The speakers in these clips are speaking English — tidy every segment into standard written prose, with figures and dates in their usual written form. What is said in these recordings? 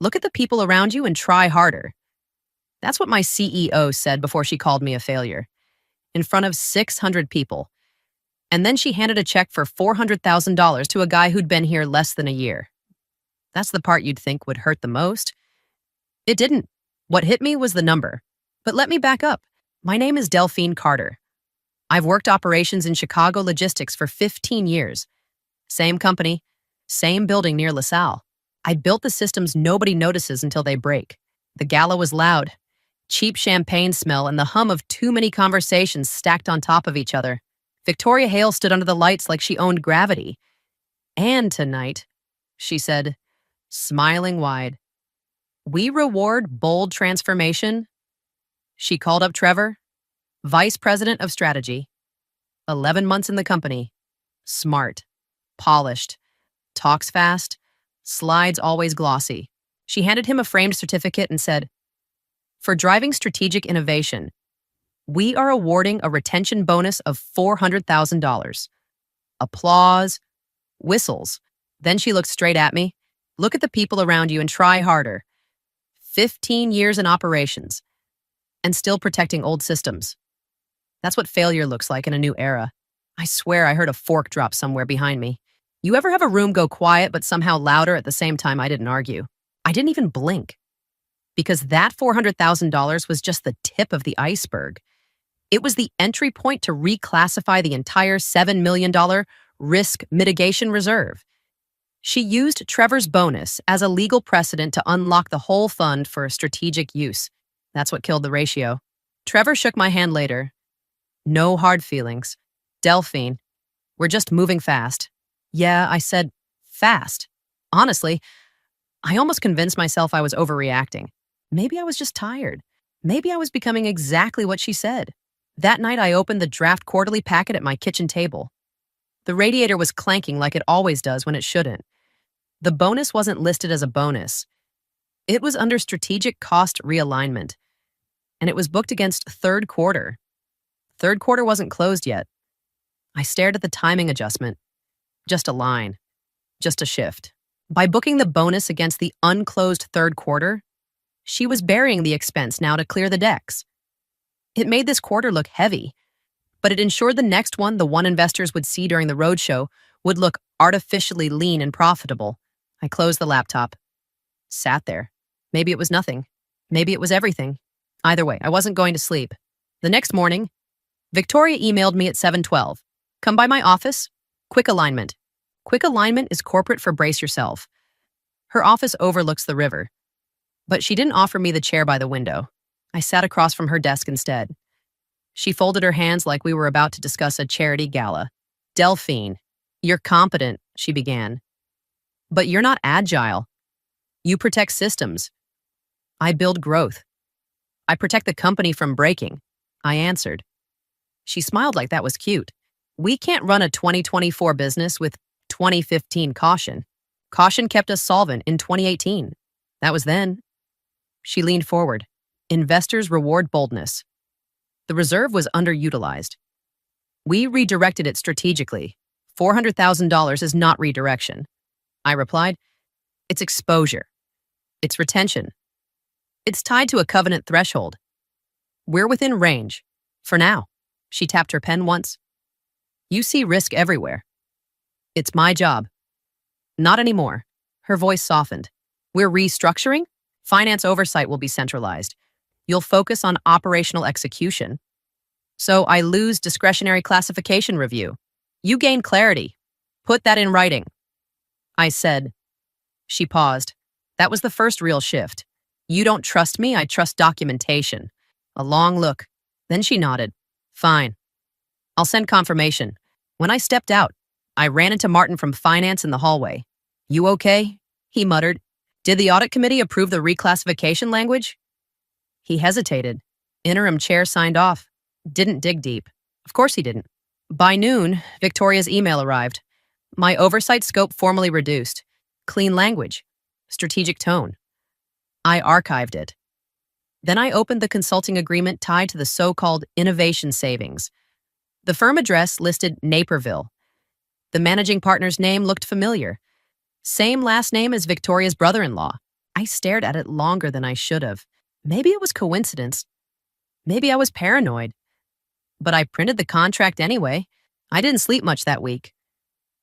Look at the people around you and try harder. That's what my CEO said before she called me a failure, in front of 600 people. And then she handed a check for $400,000 to a guy who'd been here less than a year. That's the part you'd think would hurt the most. It didn't. What hit me was the number. But let me back up. My name is Delphine Carter. I've worked operations in Chicago logistics for 15 years. Same company, same building near LaSalle. I built the systems nobody notices until they break. The gala was loud, cheap champagne smell, and the hum of too many conversations stacked on top of each other. Victoria Hale stood under the lights like she owned gravity. And tonight, she said, smiling wide, we reward bold transformation. She called up Trevor, Vice President of Strategy, 11 months in the company, smart, polished, talks fast, slides always glossy. She handed him a framed certificate and said, for driving strategic innovation, we are awarding a retention bonus of $400,000. Applause, whistles. Then she looked straight at me. Look at the people around you and try harder. 15 years in operations and still protecting old systems. That's what failure looks like in a new era. I swear I heard a fork drop somewhere behind me. You ever have a room go quiet but somehow louder at the same time? I didn't argue. I didn't even blink. Because that $400,000 was just the tip of the iceberg. It was the entry point to reclassify the entire $7 million risk mitigation reserve. She used Trevor's bonus as a legal precedent to unlock the whole fund for strategic use. That's what killed the ratio. Trevor shook my hand later. No hard feelings. Delphine, we're just moving fast. Yeah, I said fast. Honestly, I almost convinced myself I was overreacting. Maybe I was just tired. Maybe I was becoming exactly what she said. That night, I opened the draft quarterly packet at my kitchen table. The radiator was clanking like it always does when it shouldn't. The bonus wasn't listed as a bonus. It was under strategic cost realignment, and it was booked against third quarter. Third quarter wasn't closed yet. I stared at the timing adjustment. Just a line. Just a shift. By booking the bonus against the unclosed third quarter, she was burying the expense now to clear the decks. It made this quarter look heavy, but it ensured the next one, the one investors would see during the roadshow, would look artificially lean and profitable. I closed the laptop. Sat there. Maybe it was nothing. Maybe it was everything. Either way, I wasn't going to sleep. The next morning, Victoria emailed me at 7:12. Come by my office. Quick alignment. Quick alignment is corporate for brace yourself. Her office overlooks the river. But she didn't offer me the chair by the window. I sat across from her desk instead. She folded her hands like we were about to discuss a charity gala. Delphine, you're competent, she began. But you're not agile. You protect systems. I build growth. I protect the company from breaking, I answered. She smiled like that was cute. We can't run a 2024 business with 2015 caution. Caution kept us solvent in 2018. That was then. She leaned forward. Investors reward boldness. The reserve was underutilized. We redirected it strategically. $400,000 is not redirection. I replied, it's exposure. It's retention. It's tied to a covenant threshold. We're within range. For now. She tapped her pen once. You see risk everywhere. It's my job. Not anymore. Her voice softened. We're restructuring. Finance oversight will be centralized. You'll focus on operational execution. So I lose discretionary classification review. You gain clarity. Put that in writing. I said. She paused. That was the first real shift. You don't trust me, I trust documentation. A long look. Then she nodded. Fine. I'll send confirmation. When I stepped out, I ran into Martin from finance in the hallway. You okay? He muttered. Did the audit committee approve the reclassification language? He hesitated. Interim chair signed off. Didn't dig deep. Of course he didn't. By noon, Victoria's email arrived. My oversight scope formally reduced. Clean language. Strategic tone. I archived it. Then I opened the consulting agreement tied to the so-called innovation savings. The firm address listed Naperville. The managing partner's name looked familiar. Same last name as Victoria's brother-in-law. I stared at it longer than I should have. Maybe it was coincidence. Maybe I was paranoid. But I printed the contract anyway. I didn't sleep much that week.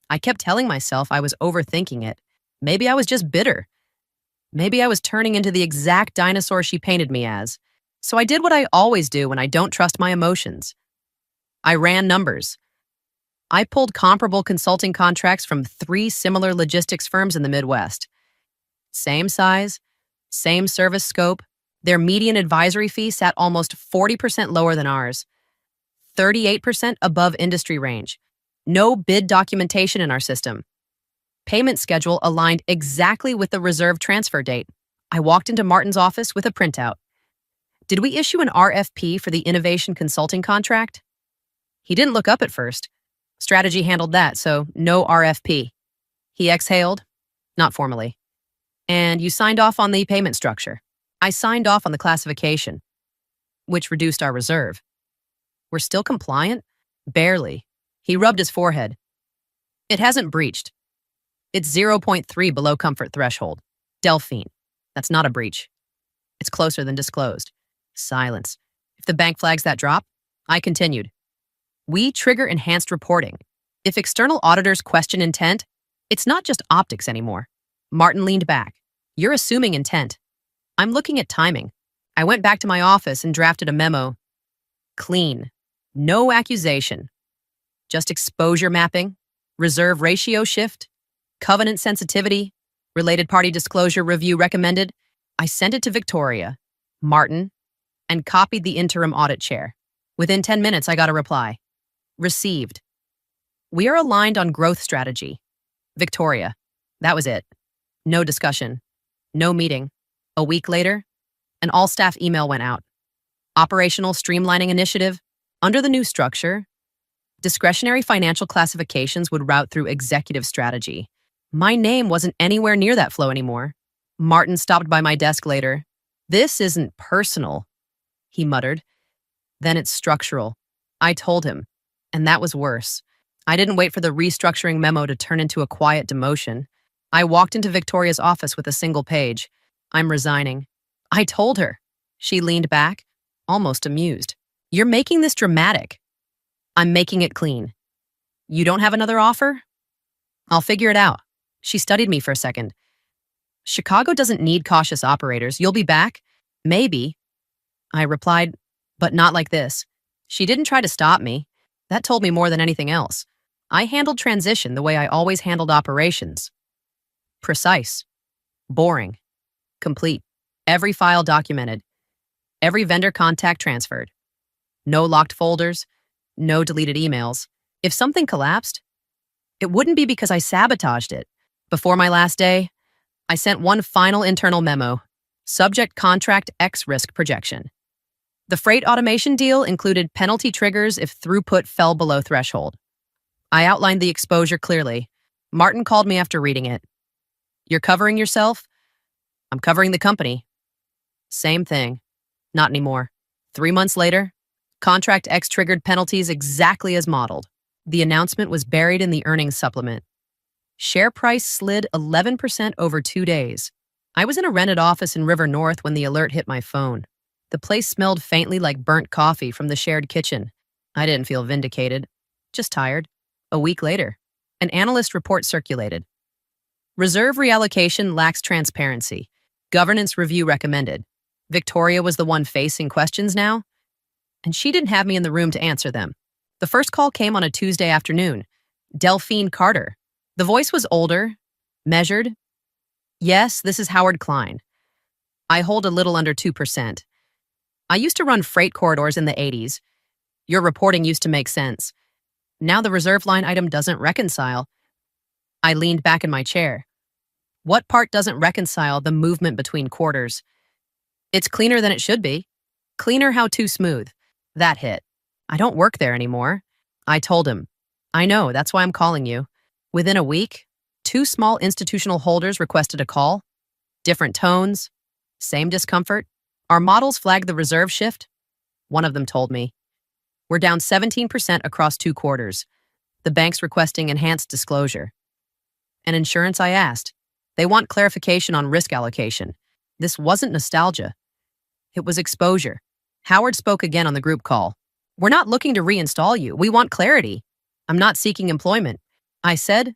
I kept telling myself I was overthinking it. Maybe I was just bitter. Maybe I was turning into the exact dinosaur she painted me as. So I did what I always do when I don't trust my emotions. I ran numbers. I pulled comparable consulting contracts from 3 similar logistics firms in the Midwest. Same size, same service scope. Their median advisory fee sat almost 40% lower than ours, 38% above industry range. No bid documentation in our system. Payment schedule aligned exactly with the reserve transfer date. I walked into Martin's office with a printout. Did we issue an RFP for the innovation consulting contract? He didn't look up at first. Strategy handled that, so no RFP. He exhaled, not formally. And you signed off on the payment structure. I signed off on the classification, which reduced our reserve. We're still compliant? Barely. He rubbed his forehead. It hasn't breached. It's 0.3 below comfort threshold. Delphine. That's not a breach. It's closer than disclosed. Silence. If the bank flags that drop, I continued. We trigger enhanced reporting. If external auditors question intent, it's not just optics anymore. Martin leaned back. You're assuming intent. I'm looking at timing. I went back to my office and drafted a memo. Clean. No accusation. Just exposure mapping, reserve ratio shift, covenant sensitivity, related party disclosure review recommended. I sent it to Victoria, Martin, and copied the interim audit chair. Within 10 minutes, I got a reply. Received. We are aligned on growth strategy. Victoria. That was it. No discussion. No meeting. A week later, an all-staff email went out. Operational streamlining initiative. Under the new structure, discretionary financial classifications would route through executive strategy. My name wasn't anywhere near that flow anymore. Martin stopped by my desk later. This isn't personal, he muttered. Then it's structural. I told him, and that was worse. I didn't wait for the restructuring memo to turn into a quiet demotion. I walked into Victoria's office with a single page. I'm resigning. I told her. She leaned back, almost amused. You're making this dramatic. I'm making it clean. You don't have another offer? I'll figure it out. She studied me for a second. Chicago doesn't need cautious operators. You'll be back? Maybe. I replied, but not like this. She didn't try to stop me. That told me more than anything else. I handled transition the way I always handled operations. Precise. Boring. Complete. Every file documented. Every vendor contact transferred. No locked folders. No deleted emails. If something collapsed, it wouldn't be because I sabotaged it. Before my last day, I sent one final internal memo. Subject contract X risk projection. The freight automation deal included penalty triggers if throughput fell below threshold. I outlined the exposure clearly. Martin called me after reading it. You're covering yourself? I'm covering the company. Same thing. Not anymore. 3 months later, Contract X triggered penalties exactly as modeled. The announcement was buried in the earnings supplement. Share price slid 11% over 2 days. I was in a rented office in River North when the alert hit my phone. The place smelled faintly like burnt coffee from the shared kitchen. I didn't feel vindicated, just tired. A week later, an analyst report circulated. Reserve reallocation lacks transparency. Governance review recommended. Victoria was the one facing questions now, and she didn't have me in the room to answer them. The first call came on a Tuesday afternoon. Delphine Carter. The voice was older, measured. Yes, this is Howard Klein. I hold a little under 2%. I used to run freight corridors in the 80s. Your reporting used to make sense. Now the reserve line item doesn't reconcile. I leaned back in my chair. What part doesn't reconcile the movement between quarters? It's cleaner than it should be. Cleaner how too smooth. That hit. I don't work there anymore. I told him. I know, that's why I'm calling you. Within a week, 2 small institutional holders requested a call. Different tones. Same discomfort. Our models flagged the reserve shift. One of them told me. We're down 17% across 2 quarters. The bank's requesting enhanced disclosure. And insurance, I asked. They want clarification on risk allocation. This wasn't nostalgia. It was exposure. Howard spoke again on the group call. We're not looking to reinstall you. We want clarity. I'm not seeking employment. I said,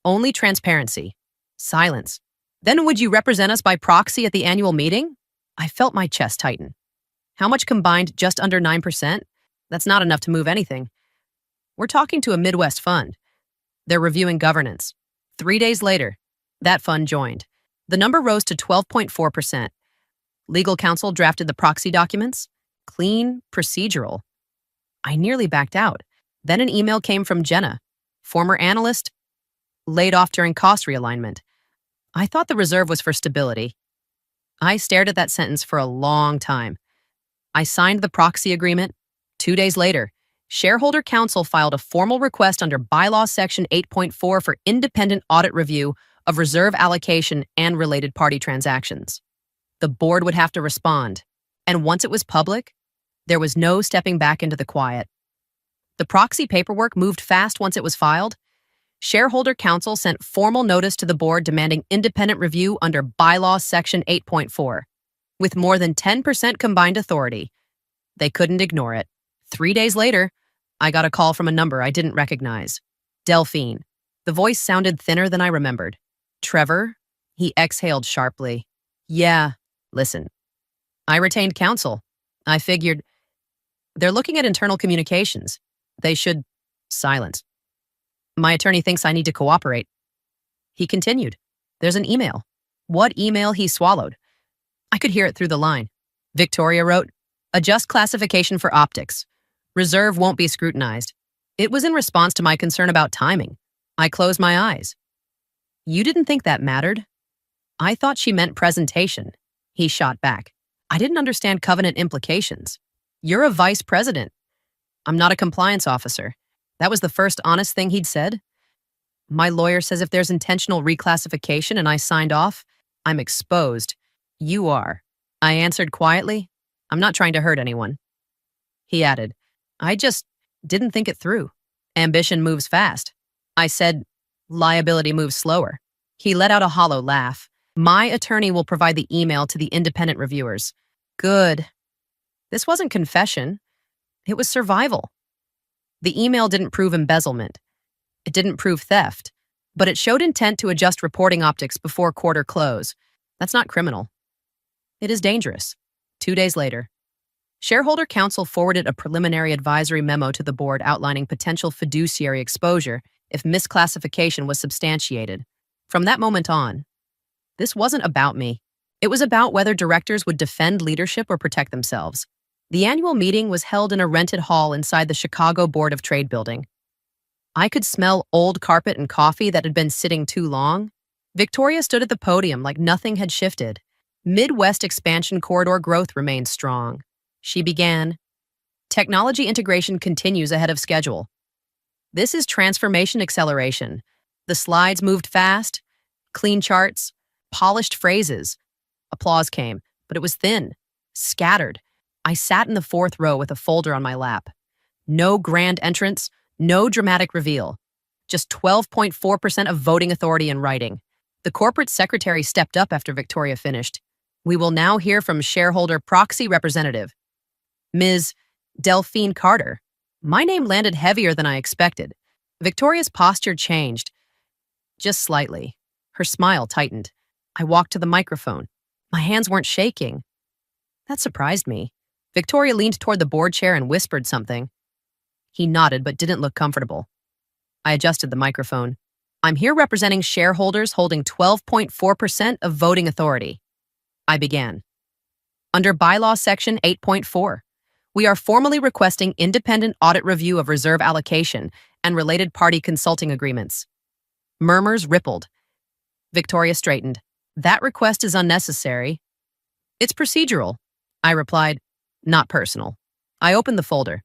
only transparency. Silence. Then would you represent us by proxy at the annual meeting? I felt my chest tighten. How much combined? Just under 9%? That's not enough to move anything. We're talking to a Midwest fund. They're reviewing governance. 3 days later, that fund joined. The number rose to 12.4%. Legal counsel drafted the proxy documents. Clean, procedural. I nearly backed out. Then an email came from Jenna, former analyst, laid off during cost realignment. I thought the reserve was for stability. I stared at that sentence for a long time. I signed the proxy agreement. 2 days later, shareholder counsel filed a formal request under Bylaw Section 8.4 for independent audit review of reserve allocation and related party transactions. The board would have to respond, and once it was public, there was no stepping back into the quiet. The proxy paperwork moved fast once it was filed. Shareholder counsel sent formal notice to the board demanding independent review under Bylaw Section 8.4. With more than 10% combined authority, they couldn't ignore it. 3 days later, I got a call from a number I didn't recognize. Delphine. The voice sounded thinner than I remembered. Trevor? He exhaled sharply. Yeah, listen. I retained counsel. I figured, they're looking at internal communications. They should silence. My attorney thinks I need to cooperate. He continued. There's an email. What email he swallowed? I could hear it through the line. Victoria wrote, adjust classification for optics. Reserve won't be scrutinized. It was in response to my concern about timing. I closed my eyes. You didn't think that mattered? I thought she meant presentation. He shot back. I didn't understand covenant implications. You're a vice president. I'm not a compliance officer. That was the first honest thing he'd said. My lawyer says if there's intentional reclassification and I signed off, I'm exposed. You are. I answered quietly. I'm not trying to hurt anyone. He added, I just didn't think it through. Ambition moves fast. I said, liability moves slower. He let out a hollow laugh. My attorney will provide the email to the independent reviewers. Good. This wasn't confession. It was survival. The email didn't prove embezzlement. It didn't prove theft, but it showed intent to adjust reporting optics before quarter close. That's not criminal. It is dangerous. 2 days later, shareholder counsel forwarded a preliminary advisory memo to the board outlining potential fiduciary exposure if misclassification was substantiated. From that moment on, this wasn't about me. It was about whether directors would defend leadership or protect themselves. The annual meeting was held in a rented hall inside the Chicago Board of Trade building. I could smell old carpet and coffee that had been sitting too long. Victoria stood at the podium like nothing had shifted. Midwest expansion corridor growth remained strong. She began, technology integration continues ahead of schedule. This is transformation acceleration. The slides moved fast, clean charts, polished phrases. Applause came, but it was thin, scattered. I sat in the fourth row with a folder on my lap. No grand entrance, no dramatic reveal. Just 12.4% of voting authority in writing. The corporate secretary stepped up after Victoria finished. We will now hear from shareholder proxy representative, Ms. Delphine Carter. My name landed heavier than I expected. Victoria's posture changed, just slightly. Her smile tightened. I walked to the microphone. My hands weren't shaking. That surprised me. Victoria leaned toward the board chair and whispered something. He nodded but didn't look comfortable. I adjusted the microphone. I'm here representing shareholders holding 12.4% of voting authority. I began. Under Bylaw Section 8.4, we are formally requesting independent audit review of reserve allocation and related party consulting agreements. Murmurs rippled. Victoria straightened. That request is unnecessary. It's procedural. I replied, not personal. I opened the folder.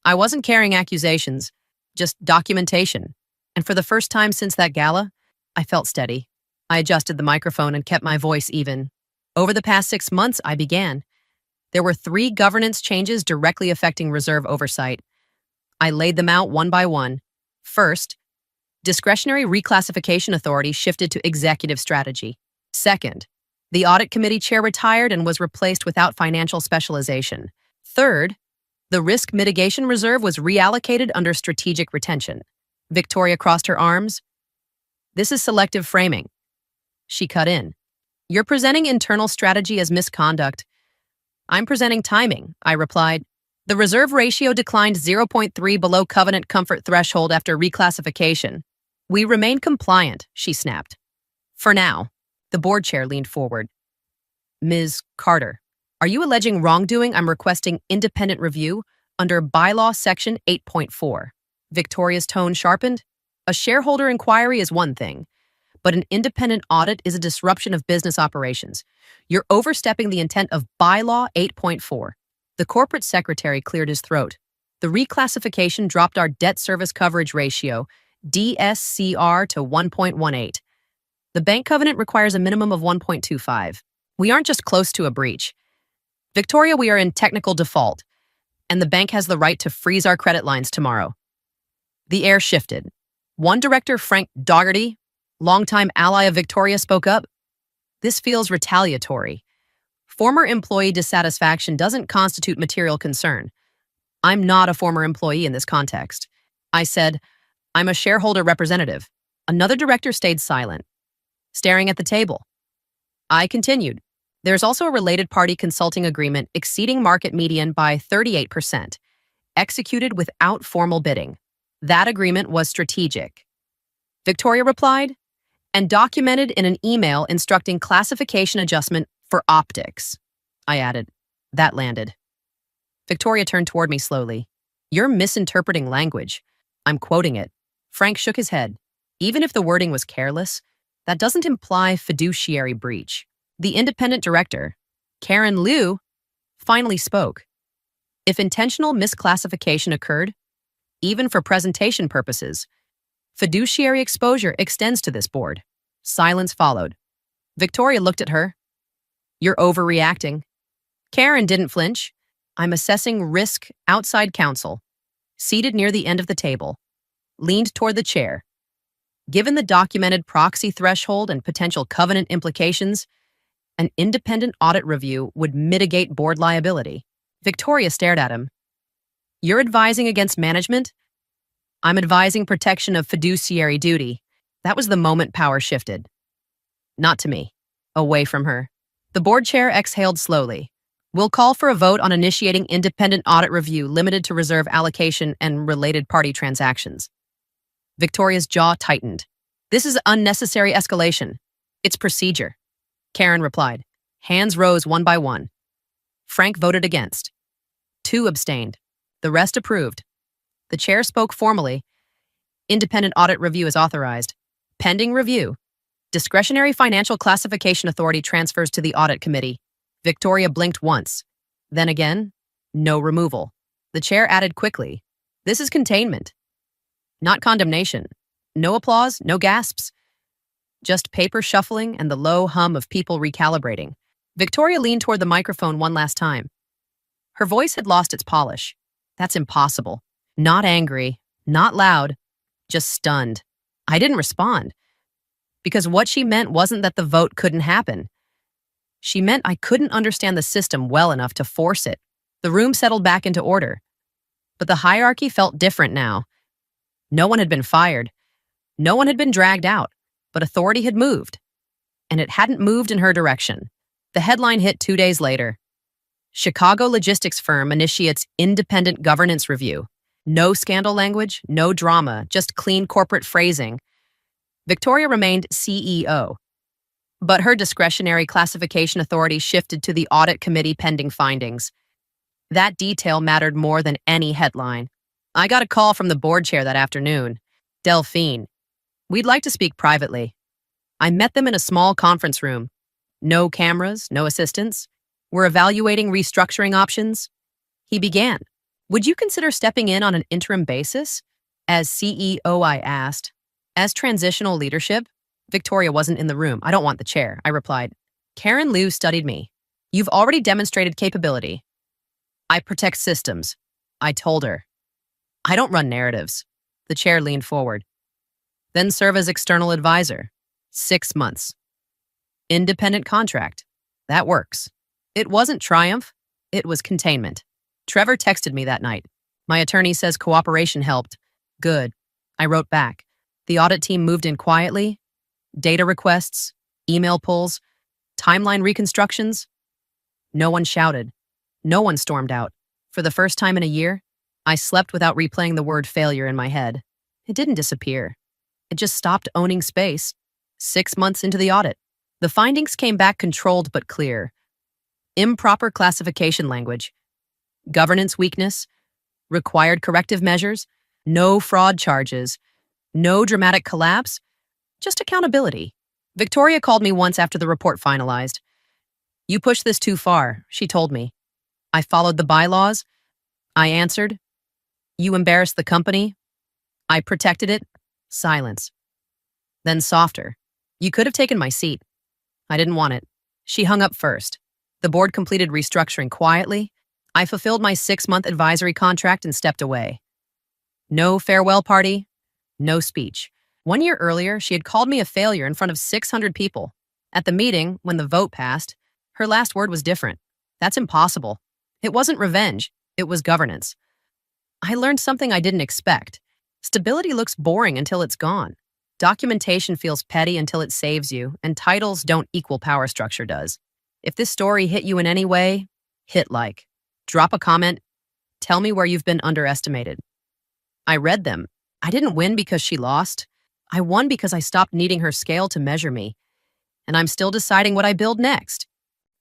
I wasn't carrying accusations, just documentation. And for the first time since that gala, I felt steady. I adjusted the microphone and kept my voice even. Over the past 6 months, I began. There were 3 governance changes directly affecting reserve oversight. I laid them out one by one. First, Discretionary reclassification authority shifted to executive strategy. Second, the audit committee chair retired and was replaced without financial specialization. Third, the risk mitigation reserve was reallocated under strategic retention. Victoria crossed her arms. This is selective framing. She cut in. You're presenting internal strategy as misconduct. I'm presenting timing, I replied. The reserve ratio declined 0.3 below covenant comfort threshold after reclassification. We remain compliant, she snapped. For now. The board chair leaned forward. Ms. Carter, are you alleging wrongdoing? I'm requesting independent review under Bylaw Section 8.4. Victoria's tone sharpened. A shareholder inquiry is one thing, but an independent audit is a disruption of business operations. You're overstepping the intent of Bylaw 8.4. The corporate secretary cleared his throat. The reclassification dropped our debt service coverage ratio, DSCR, to 1.18. The bank covenant requires a minimum of 1.25. We aren't just close to a breach. Victoria, we are in technical default, and the bank has the right to freeze our credit lines tomorrow. The air shifted. One director, Frank Dougherty, longtime ally of Victoria, spoke up. This feels retaliatory. Former employee dissatisfaction doesn't constitute material concern. I'm not a former employee in this context. I said, I'm a shareholder representative. Another director stayed silent, staring at the table. I continued. There's also a related party consulting agreement exceeding market median by 38%, executed without formal bidding. That agreement was strategic. Victoria replied, and documented in an email instructing classification adjustment for optics. I added, that landed. Victoria turned toward me slowly. You're misinterpreting language. I'm quoting it. Frank shook his head. Even if the wording was careless, that doesn't imply fiduciary breach. The independent director, Karen Liu, finally spoke. If intentional misclassification occurred, even for presentation purposes, fiduciary exposure extends to this board. Silence followed. Victoria looked at her. You're overreacting. Karen didn't flinch. I'm assessing risk outside counsel, seated near the end of the table, leaned toward the chair. Given the documented proxy threshold and potential covenant implications, an independent audit review would mitigate board liability. Victoria stared at him. You're advising against management? I'm advising protection of fiduciary duty. That was the moment power shifted. Not to me. Away from her. The board chair exhaled slowly. We'll call for a vote on initiating independent audit review limited to reserve allocation and related party transactions. Victoria's jaw tightened. This is unnecessary escalation. It's procedure. Karen replied. Hands rose one by one. Frank voted against. 2 abstained. The rest approved. The chair spoke formally. Independent audit review is authorized. Pending review. Discretionary financial classification authority transfers to the audit committee. Victoria blinked once. Then again, no removal. The chair added quickly. This is containment. Not condemnation. No applause, no gasps. Just paper shuffling and the low hum of people recalibrating. Victoria leaned toward the microphone one last time. Her voice had lost its polish. That's impossible. Not angry, not loud, just stunned. I didn't respond. Because what she meant wasn't that the vote couldn't happen. She meant I couldn't understand the system well enough to force it. The room settled back into order. But the hierarchy felt different now. No one had been fired. No one had been dragged out. But authority had moved. And it hadn't moved in her direction. The headline hit 2 days later. Chicago logistics firm initiates independent governance review. No scandal language, no drama, just clean corporate phrasing. Victoria remained CEO. But her discretionary classification authority shifted to the audit committee pending findings. That detail mattered more than any headline. I got a call from the board chair that afternoon. Delphine. We'd like to speak privately. I met them in a small conference room. No cameras, no assistants. We're evaluating restructuring options. He began. Would you consider stepping in on an interim basis? As CEO, I asked. As transitional leadership? Victoria wasn't in the room. I don't want the chair, I replied. Karen Liu studied me. You've already demonstrated capability. I protect systems, I told her. I don't run narratives. The chair leaned forward. then serve as external advisor. 6 months. Independent contract. That works. It wasn't triumph, it was containment. Trevor texted me that night. My attorney says cooperation helped. Good. I wrote back. The audit team moved in quietly. Data requests, email pulls, timeline reconstructions. No one shouted. No one stormed out. For the first time in a year, I slept without replaying the word failure in my head. It didn't disappear. It just stopped owning space. 6 months into the audit, the findings came back controlled but clear. Improper classification language, governance weakness, required corrective measures, no fraud charges, no dramatic collapse, just accountability. Victoria called me once after the report finalized. You pushed this too far, she told me. I followed the bylaws. I answered. You embarrassed the company. I protected it. Silence. Then softer. You could have taken my seat. I didn't want it. She hung up first. The board completed restructuring quietly. I fulfilled my 6-month advisory contract and stepped away. No farewell party, no speech. 1 year earlier, she had called me a failure in front of 600 people. At the meeting, when the vote passed, her last word was different. That's impossible. It wasn't revenge, it was governance. I learned something I didn't expect. Stability looks boring until it's gone. Documentation feels petty until it saves you, and titles don't equal power structure does. If this story hit you in any way, hit like. Drop a comment. Tell me where you've been underestimated. I read them. I didn't win because she lost. I won because I stopped needing her scale to measure me. And I'm still deciding what I build next.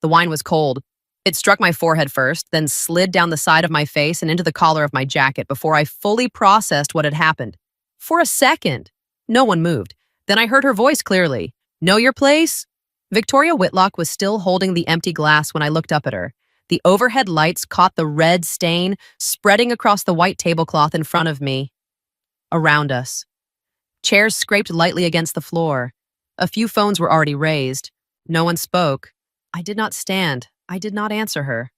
The wine was cold. It struck my forehead first, then slid down the side of my face and into the collar of my jacket before I fully processed what had happened. For a second, no one moved. Then I heard her voice clearly. Know your place? Victoria Whitlock was still holding the empty glass when I looked up at her. The overhead lights caught the red stain spreading across the white tablecloth in front of me. Around us. Chairs scraped lightly against the floor. A few phones were already raised. No one spoke. I did not stand. I did not answer her.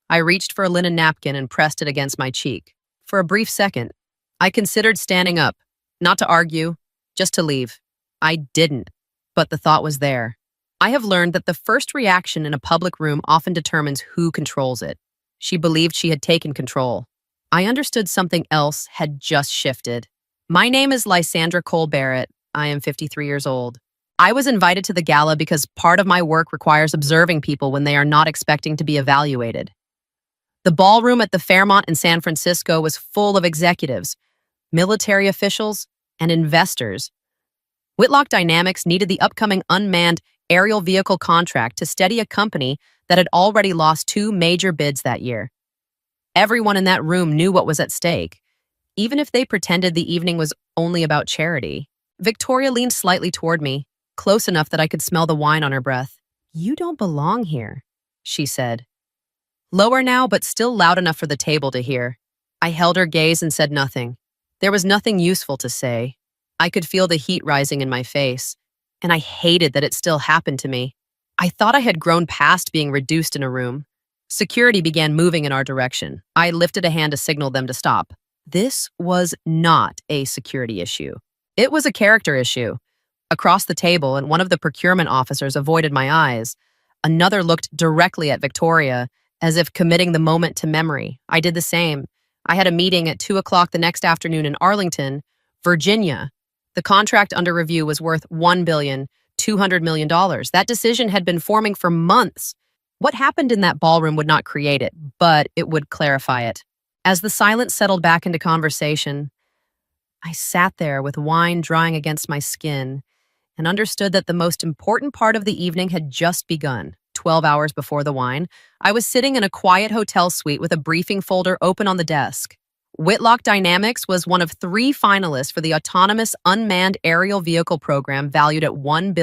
I reached for a linen napkin and pressed it against my cheek. For a brief second, I considered standing up. Not to argue, just to leave. I didn't, but the thought was there. I have learned that the first reaction in a public room often determines who controls it. She believed she had taken control. I understood something else had just shifted. My name is Lysandra Cole Barrett. I am 53 years old. I was invited to the gala because part of my work requires observing people when they are not expecting to be evaluated. The ballroom at the Fairmont in San Francisco was full of executives, military officials, and investors. Whitlock Dynamics needed the upcoming unmanned aerial vehicle contract to steady a company that had already lost 2 major bids that year. Everyone in that room knew what was at stake, even if they pretended the evening was only about charity. Victoria leaned slightly toward me, close enough that I could smell the wine on her breath. You don't belong here, she said. Lower now, but still loud enough for the table to hear. I held her gaze and said nothing. There was nothing useful to say. I could feel the heat rising in my face, and I hated that it still happened to me. I thought I had grown past being reduced in a room. Security began moving in our direction. I lifted a hand to signal them to stop. This was not a security issue. It was a character issue. Across the table, and one of the procurement officers avoided my eyes. Another looked directly at Victoria, as if committing the moment to memory. I did the same. I had a meeting at 2 o'clock the next afternoon in Arlington, Virginia. The contract under review was worth $1.2 billion. That decision had been forming for months. What happened in that ballroom would not create it, but it would clarify it. As the silence settled back into conversation, I sat there with wine drying against my skin and understood that the most important part of the evening had just begun. 12 hours before the wine, I was sitting in a quiet hotel suite with a briefing folder open on the desk. Whitlock Dynamics was one of 3 finalists for the autonomous unmanned aerial vehicle program valued at $1.2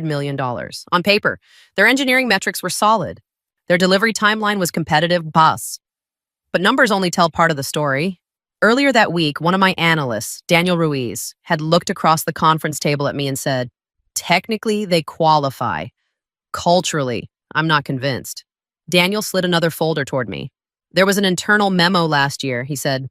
billion. On paper, their engineering metrics were solid. Their delivery timeline was competitive, boss. But numbers only tell part of the story. Earlier that week, one of my analysts, Daniel Ruiz, had looked across the conference table at me and said, technically, they qualify. Culturally, I'm not convinced. Daniel slid another folder toward me. There was an internal memo last year, he said.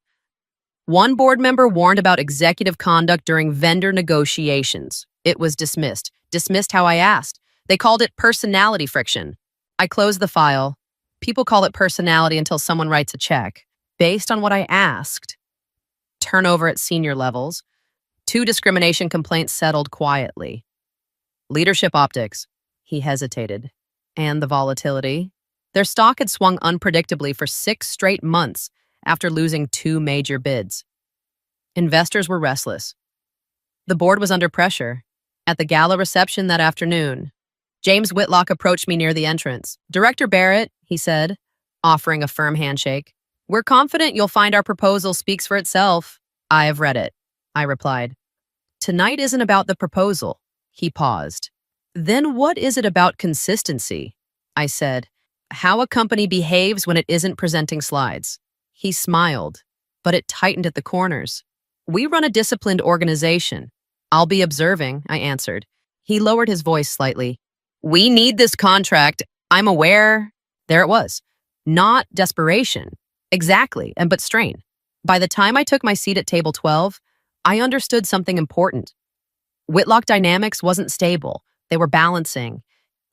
One board member warned about executive conduct during vendor negotiations. It was dismissed. Dismissed how I asked. They called it personality friction. I closed the file. People call it personality until someone writes a check. Based on what I asked. Turnover at senior levels. 2 discrimination complaints settled quietly. Leadership optics. He hesitated. And the volatility. Their stock had swung unpredictably for 6 straight months after losing 2 major bids. Investors were restless. The board was under pressure. At the gala reception that afternoon, James Whitlock approached me near the entrance. "Director Barrett," he said, offering a firm handshake, "we're confident you'll find our proposal speaks for itself." "I have read it," I replied. "Tonight isn't about the proposal." He paused. "Then what is it about consistency?" I said. "How a company behaves when it isn't presenting slides." He smiled, but it tightened at the corners. "We run a disciplined organization. I'll be observing," I answered. He lowered his voice slightly. "We need this contract. I'm aware." There it was. Not desperation. Exactly, but strain. By the time I took my seat at table 12, I understood something important. Whitlock Dynamics wasn't stable. They were balancing.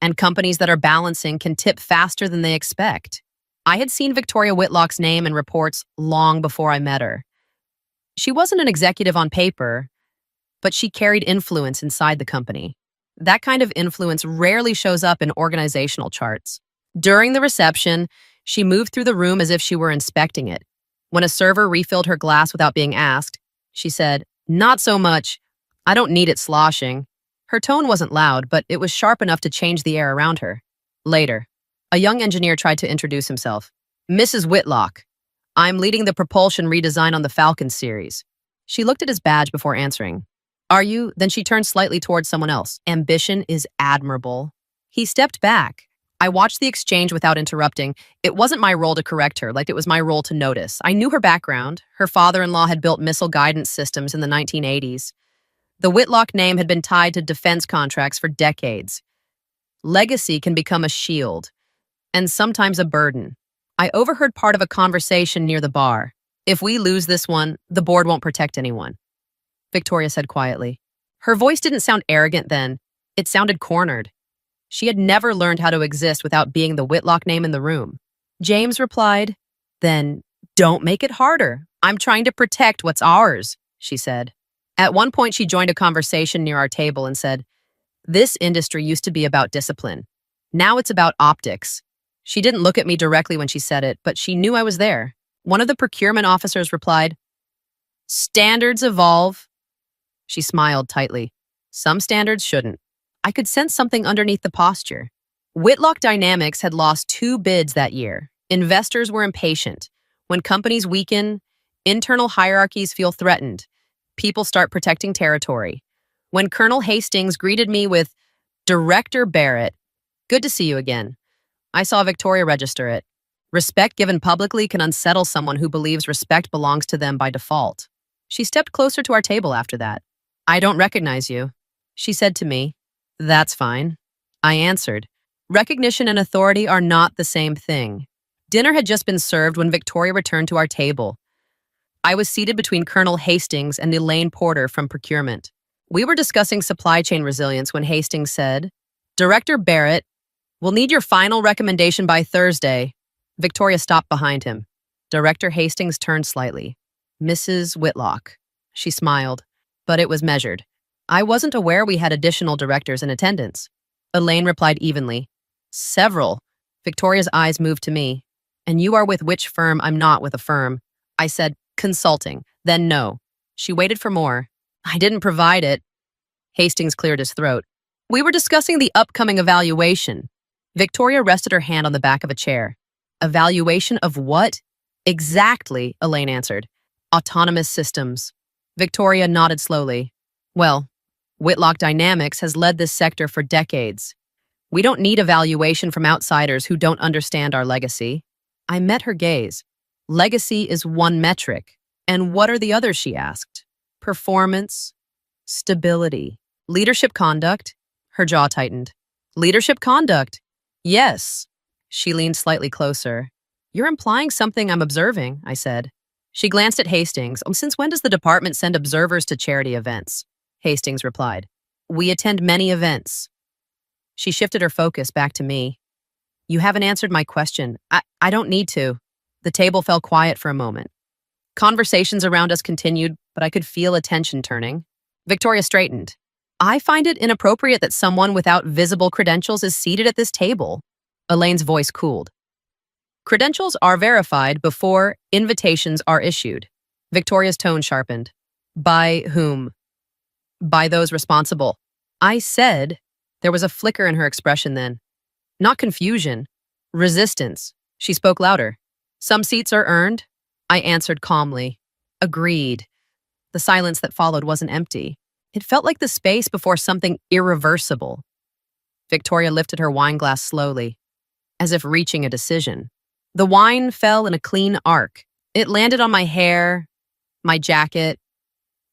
And companies that are balancing can tip faster than they expect. I had seen Victoria Whitlock's name in reports long before I met her. She wasn't an executive on paper, but she carried influence inside the company. That kind of influence rarely shows up in organizational charts. During the reception, she moved through the room as if she were inspecting it. When a server refilled her glass without being asked, she said, "Not so much. I don't need it sloshing." Her tone wasn't loud, but it was sharp enough to change the air around her. Later, a young engineer tried to introduce himself. "Mrs. Whitlock, I'm leading the propulsion redesign on the Falcon series." She looked at his badge before answering. "Are you?" Then she turned slightly towards someone else. "Ambition is admirable." He stepped back. I watched the exchange without interrupting. It wasn't my role to correct her, like it was my role to notice. I knew her background. Her father-in-law had built missile guidance systems in the 1980s. The Whitlock name had been tied to defense contracts for decades. Legacy can become a shield, and sometimes a burden. I overheard part of a conversation near the bar. "If we lose this one, the board won't protect anyone," Victoria said quietly. Her voice didn't sound arrogant then. It sounded cornered. She had never learned how to exist without being the Whitlock name in the room. James replied, "Then don't make it harder. I'm trying to protect what's ours," she said. At one point, she joined a conversation near our table and said, "This industry used to be about discipline. Now it's about optics." She didn't look at me directly when she said it, but she knew I was there. One of the procurement officers replied, "Standards evolve." She smiled tightly. "Some standards shouldn't." I could sense something underneath the posture. Whitlock Dynamics had lost 2 bids that year. Investors were impatient. When companies weaken, internal hierarchies feel threatened. People start protecting territory. When Colonel Hastings greeted me with, "Director Barrett, good to see you again," I saw Victoria register it. Respect given publicly can unsettle someone who believes respect belongs to them by default. She stepped closer to our table after that. "I don't recognize you," she said to me. "That's fine," I answered. Recognition and authority are not the same thing. Dinner had just been served when Victoria returned to our table. I was seated between Colonel Hastings and Elaine Porter from procurement. We were discussing supply chain resilience when Hastings said, "Director Barrett, we'll need your final recommendation by Thursday." Victoria stopped behind him. Director Hastings turned slightly. "Mrs. Whitlock." She smiled, but it was measured. I wasn't aware we had additional directors in attendance. Elaine replied evenly, "Several." Victoria's eyes moved to me. "And you are with which firm?" "I'm not with a firm." I said, "Consulting." "Then no." She waited for more. "I didn't provide it." Hastings cleared his throat. "We were discussing the upcoming evaluation." Victoria rested her hand on the back of a chair. "Evaluation of what?" "Exactly," Elaine answered. "Autonomous systems." Victoria nodded slowly. "Well, Whitlock Dynamics has led this sector for decades. We don't need evaluation from outsiders who don't understand our legacy." I met her gaze. "Legacy is one metric. And what are the others?" she asked. "Performance, stability, leadership conduct." Her jaw tightened. "Leadership conduct?" "Yes." She leaned slightly closer. "You're implying something I'm observing," I said. She glanced at Hastings. Since when does the department send observers to charity events? Hastings replied. We attend many events. She shifted her focus back to me. You haven't answered my question. I don't need to. The table fell quiet for a moment. Conversations around us continued, but I could feel attention turning. Victoria straightened. I find it inappropriate that someone without visible credentials is seated at this table. Elaine's voice cooled. Credentials are verified before invitations are issued. Victoria's tone sharpened. By whom? By those responsible. I said. There was a flicker in her expression then. Not confusion. Resistance. She spoke louder. Some seats are earned. I answered calmly. Agreed. The silence that followed wasn't empty. It felt like the space before something irreversible. Victoria lifted her wine glass slowly, as if reaching a decision. The wine fell in a clean arc. It landed on my hair, my jacket,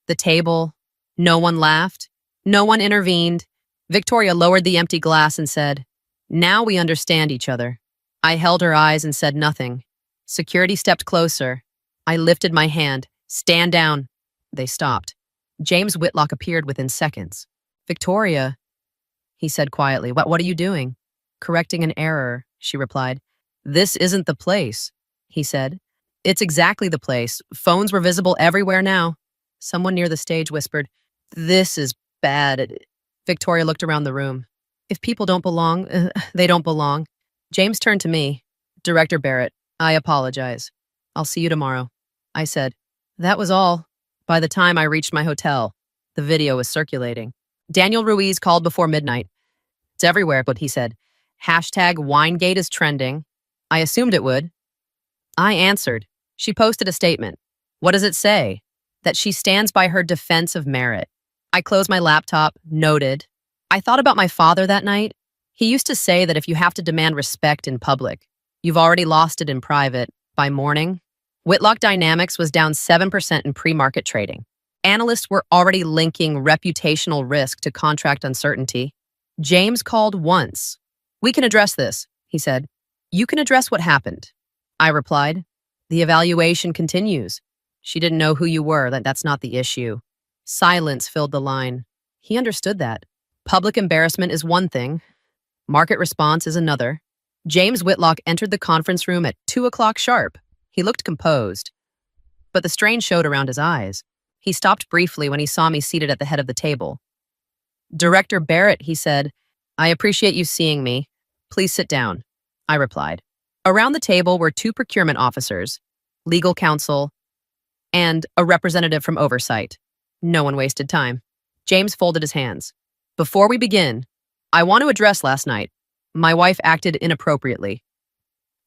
the table. No one laughed. No one intervened. Victoria lowered the empty glass and said, Now we understand each other. I held her eyes and said nothing. Security stepped closer. I lifted my hand. Stand down. They stopped. James Whitlock appeared within seconds. Victoria, he said quietly. What are you doing? Correcting an error, she replied. This isn't the place, he said. It's exactly the place. Phones were visible everywhere now. Someone near the stage whispered, This is bad. Victoria looked around the room. If people don't belong, they don't belong. James turned to me. Director Barrett, I apologize. I'll see you tomorrow, I said. That was all. By the time I reached my hotel, the video was circulating. Daniel Ruiz called before midnight. It's everywhere, but he said, #Winegate is trending. I assumed it would. I answered. She posted a statement. What does it say? That she stands by her defense of merit. I closed my laptop, noted. I thought about my father that night. He used to say that if you have to demand respect in public, you've already lost it in private. By morning, Whitlock Dynamics was down 7% in pre-market trading. Analysts were already linking reputational risk to contract uncertainty. James called once. We can address this, he said. You can address what happened. I replied. The evaluation continues. She didn't know who you were. That's not the issue. Silence filled the line. He understood that. Public embarrassment is one thing. Market response is another. James Whitlock entered the conference room at 2:00 sharp. He looked composed, but the strain showed around his eyes. He stopped briefly when he saw me seated at the head of the table. Director Barrett, he said, I appreciate you seeing me. Please sit down, I replied. Around the table were 2 procurement officers, legal counsel, and a representative from oversight. No one wasted time. James folded his hands. Before we begin, I want to address last night. My wife acted inappropriately.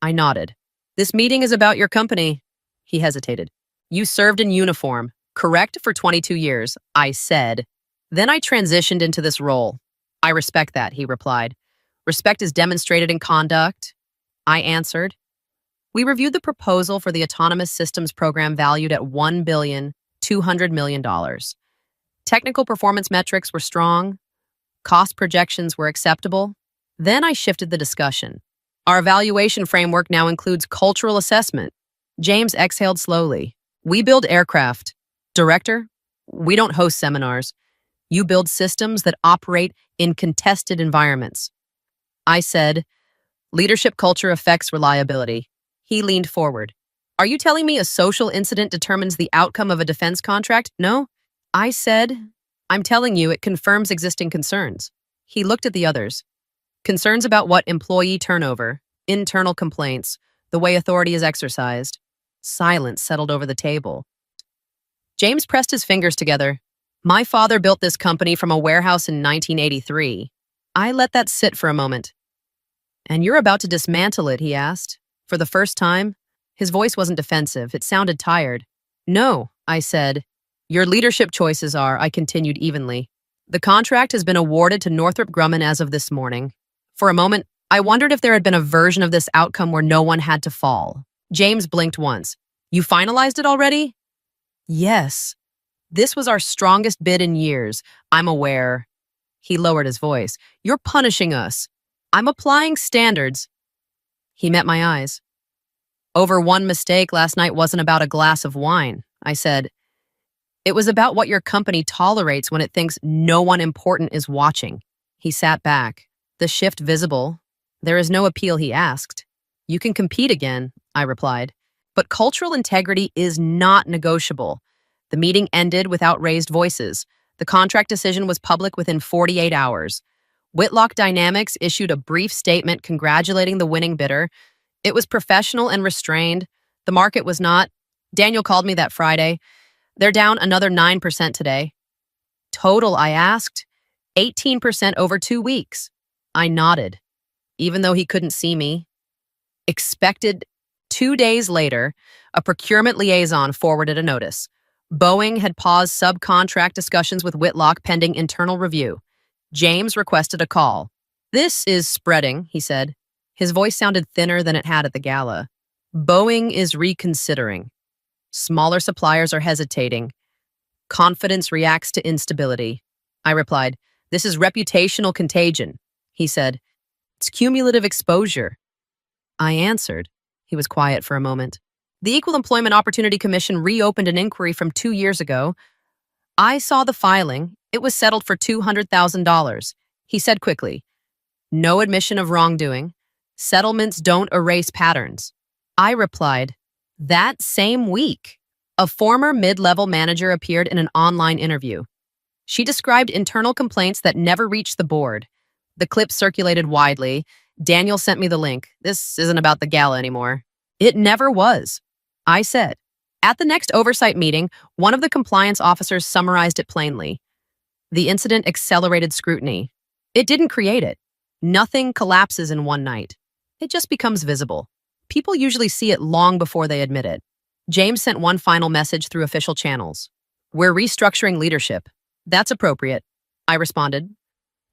I nodded. This meeting is about your company. He hesitated. You served in uniform, correct, for 22 years, I said. Then I transitioned into this role. I respect that, he replied. Respect is demonstrated in conduct. I answered. We reviewed the proposal for the autonomous systems program valued at $1.2 billion. Technical performance metrics were strong. Cost projections were acceptable. Then I shifted the discussion. Our evaluation framework now includes cultural assessment. James exhaled slowly. We build aircraft. Director, we don't host seminars. You build systems that operate in contested environments. I said, leadership culture affects reliability. He leaned forward. Are you telling me a social incident determines the outcome of a defense contract? No. I said, I'm telling you it confirms existing concerns. He looked at the others. Concerns about what? Employee turnover, internal complaints, the way authority is exercised. Silence settled over the table. James pressed his fingers together. My father built this company from a warehouse in 1983. I let that sit for a moment. And you're about to dismantle it, he asked. For the first time, his voice wasn't defensive. It sounded tired. No, I said. Your leadership choices are, I continued evenly. The contract has been awarded to Northrop Grumman as of this morning. For a moment, I wondered if there had been a version of this outcome where no one had to fall. James blinked once. You finalized it already? Yes. This was our strongest bid in years. I'm aware. He lowered his voice. You're punishing us. I'm applying standards. He met my eyes. Over one mistake last night wasn't about a glass of wine, I said. It was about what your company tolerates when it thinks no one important is watching. He sat back, the shift visible. There is no appeal, he asked. You can compete again, I replied. But cultural integrity is not negotiable. The meeting ended without raised voices. The contract decision was public within 48 hours. Whitlock Dynamics issued a brief statement congratulating the winning bidder. It was professional and restrained. The market was not. Daniel called me that Friday. They're down another 9% today. Total, I asked. 18% over 2 weeks. I nodded, even though he couldn't see me. Expected. 2 days later, a procurement liaison forwarded a notice. Boeing had paused subcontract discussions with Whitlock pending internal review. James requested a call. This is spreading, he said. His voice sounded thinner than it had at the gala. Boeing is reconsidering. Smaller suppliers are hesitating. Confidence reacts to instability. I replied, this is reputational contagion. He said, it's cumulative exposure. I answered. He was quiet for a moment. The Equal Employment Opportunity Commission reopened an inquiry from 2 years ago. I saw the filing. It was settled for $200,000. He said quickly, no admission of wrongdoing. Settlements don't erase patterns. I replied, that same week, a former mid-level manager appeared in an online interview. She described internal complaints that never reached the board. The clip circulated widely. Daniel sent me the link. This isn't about the gala anymore. It never was. I said. At the next oversight meeting, one of the compliance officers summarized it plainly. The incident accelerated scrutiny. It didn't create it. Nothing collapses in one night. It just becomes visible. People usually see it long before they admit it. James sent one final message through official channels. We're restructuring leadership. That's appropriate. I responded.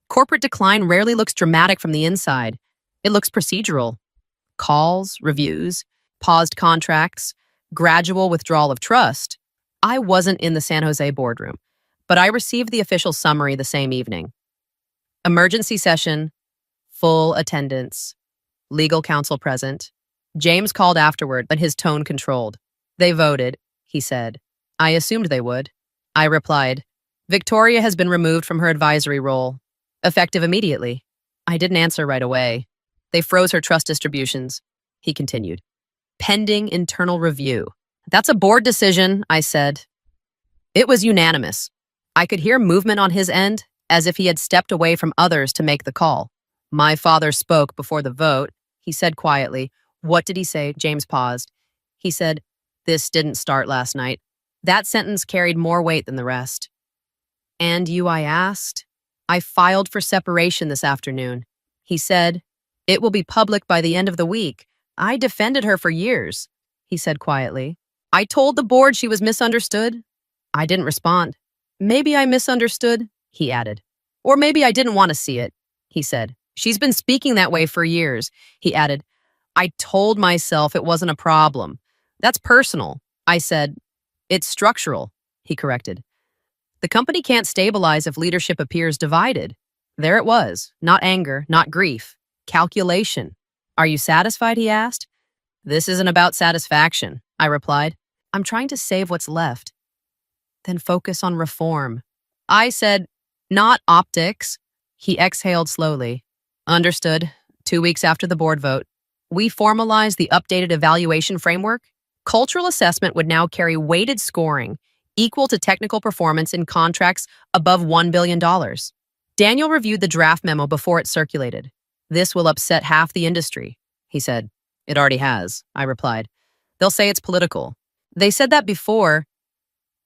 Corporate decline rarely looks dramatic from the inside. It looks procedural. Calls, reviews, paused contracts, gradual withdrawal of trust. I wasn't in the San Jose boardroom, but I received the official summary the same evening. Emergency session, full attendance, legal counsel present. James called afterward, but his tone controlled. They voted, he said. I assumed they would. I replied, Victoria has been removed from her advisory role, effective immediately. I didn't answer right away. They froze her trust distributions, he continued. Pending internal review. That's a board decision, I said. It was unanimous. I could hear movement on his end, as if he had stepped away from others to make the call. My father spoke before the vote. He said quietly, What did he say? James paused. He said, This didn't start last night. That sentence carried more weight than the rest. And you, I asked? I filed for separation this afternoon. He said, It will be public by the end of the week. I defended her for years, he said quietly. I told the board she was misunderstood. I didn't respond. Maybe I misunderstood, he added. Or maybe I didn't want to see it, he said. She's been speaking that way for years, he added. I told myself it wasn't a problem. That's personal, I said. It's structural, he corrected. The company can't stabilize if leadership appears divided. There it was, not anger, not grief, calculation. Are you satisfied, he asked. This isn't about satisfaction, I replied. I'm trying to save what's left. Then focus on reform. I said, not optics. He exhaled slowly. Understood. 2 weeks after the board vote, we formalized the updated evaluation framework. Cultural assessment would now carry weighted scoring equal to technical performance in contracts above $1 billion. Daniel reviewed the draft memo before it circulated. This will upset half the industry, he said. It already has, I replied. They'll say it's political. They said that before.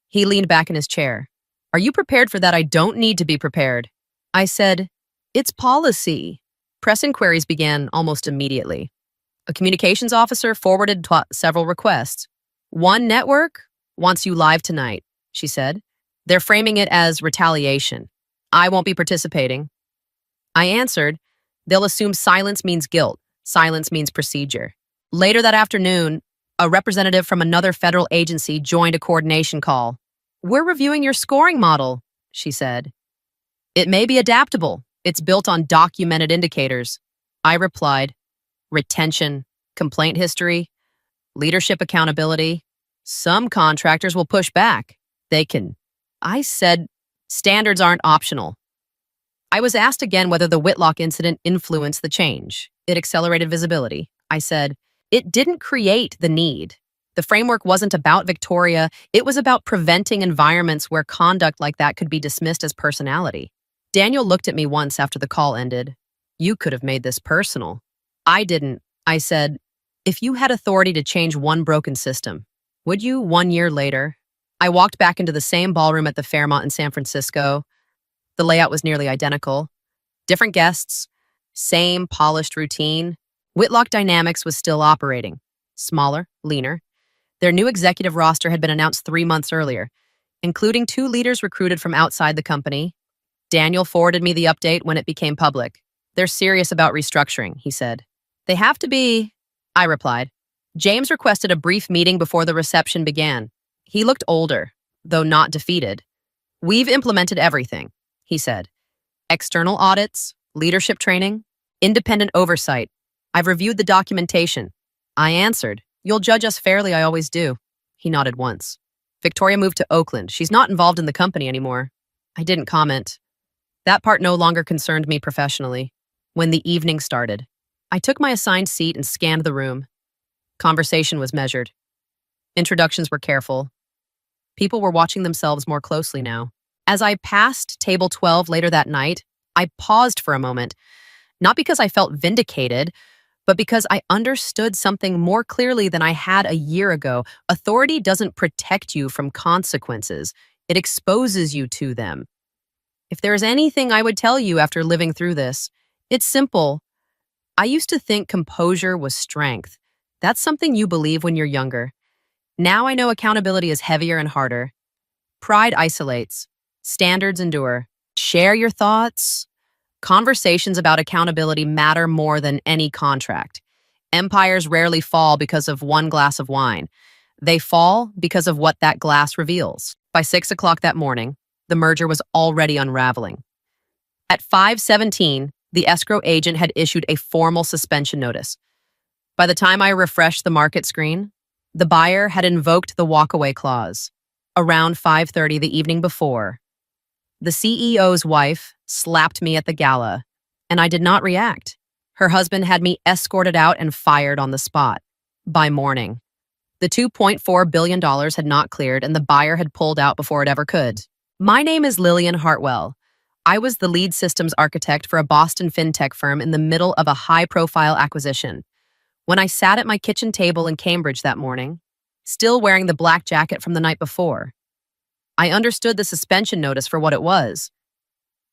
He leaned back in his chair. Are you prepared for that? I don't need to be prepared. I said, it's policy. Press inquiries began almost immediately. A communications officer forwarded several requests. One network wants you live tonight, she said. They're framing it as retaliation. I won't be participating. I answered, they'll assume silence means guilt. Silence means procedure. Later that afternoon, a representative from another federal agency joined a coordination call. We're reviewing your scoring model, she said. It may be adaptable. It's built on documented indicators. I replied, retention, complaint history, leadership accountability. Some contractors will push back. They can. I said, standards aren't optional. I was asked again whether the Whitlock incident influenced the change. It accelerated visibility. I said, it didn't create the need. The framework wasn't about Victoria. It was about preventing environments where conduct like that could be dismissed as personality. Daniel looked at me once after the call ended. You could have made this personal. I didn't. I said, if you had authority to change one broken system, would you 1 year later? I walked back into the same ballroom at the Fairmont in San Francisco. The layout was nearly identical. Different guests, same polished routine. Whitlock Dynamics was still operating. Smaller, leaner. Their new executive roster had been announced 3 months earlier, including 2 leaders recruited from outside the company. Daniel forwarded me the update when it became public. They're serious about restructuring, he said. They have to be, I replied. James requested a brief meeting before the reception began. He looked older, though not defeated. We've implemented everything, he said. External audits, leadership training, independent oversight. I've reviewed the documentation. I answered, you'll judge us fairly, I always do. He nodded once. Victoria moved to Oakland. She's not involved in the company anymore. I didn't comment. That part no longer concerned me professionally. When the evening started, I took my assigned seat and scanned the room. Conversation was measured. Introductions were careful. People were watching themselves more closely now. As I passed table 12 later that night, I paused for a moment, not because I felt vindicated, but because I understood something more clearly than I had a year ago. Authority doesn't protect you from consequences. It exposes you to them. If there is anything I would tell you after living through this, it's simple. I used to think composure was strength. That's something you believe when you're younger. Now I know accountability is heavier and harder. Pride isolates. Standards endure. Share your thoughts. Conversations about accountability matter more than any contract. Empires rarely fall because of one glass of wine. They fall because of what that glass reveals. By 6 o'clock that morning, the merger was already unraveling. At 5:17, the escrow agent had issued a formal suspension notice. By the time I refreshed the market screen, the buyer had invoked the walkaway clause. Around 5:30 the evening before, the CEO's wife slapped me at the gala, and I did not react. Her husband had me escorted out and fired on the spot. By morning, the $2.4 billion had not cleared, and the buyer had pulled out before it ever could. My name is Lillian Hartwell. I was the lead systems architect for a Boston fintech firm in the middle of a high-profile acquisition. When I sat at my kitchen table in Cambridge that morning, still wearing the black jacket from the night before, I understood the suspension notice for what it was.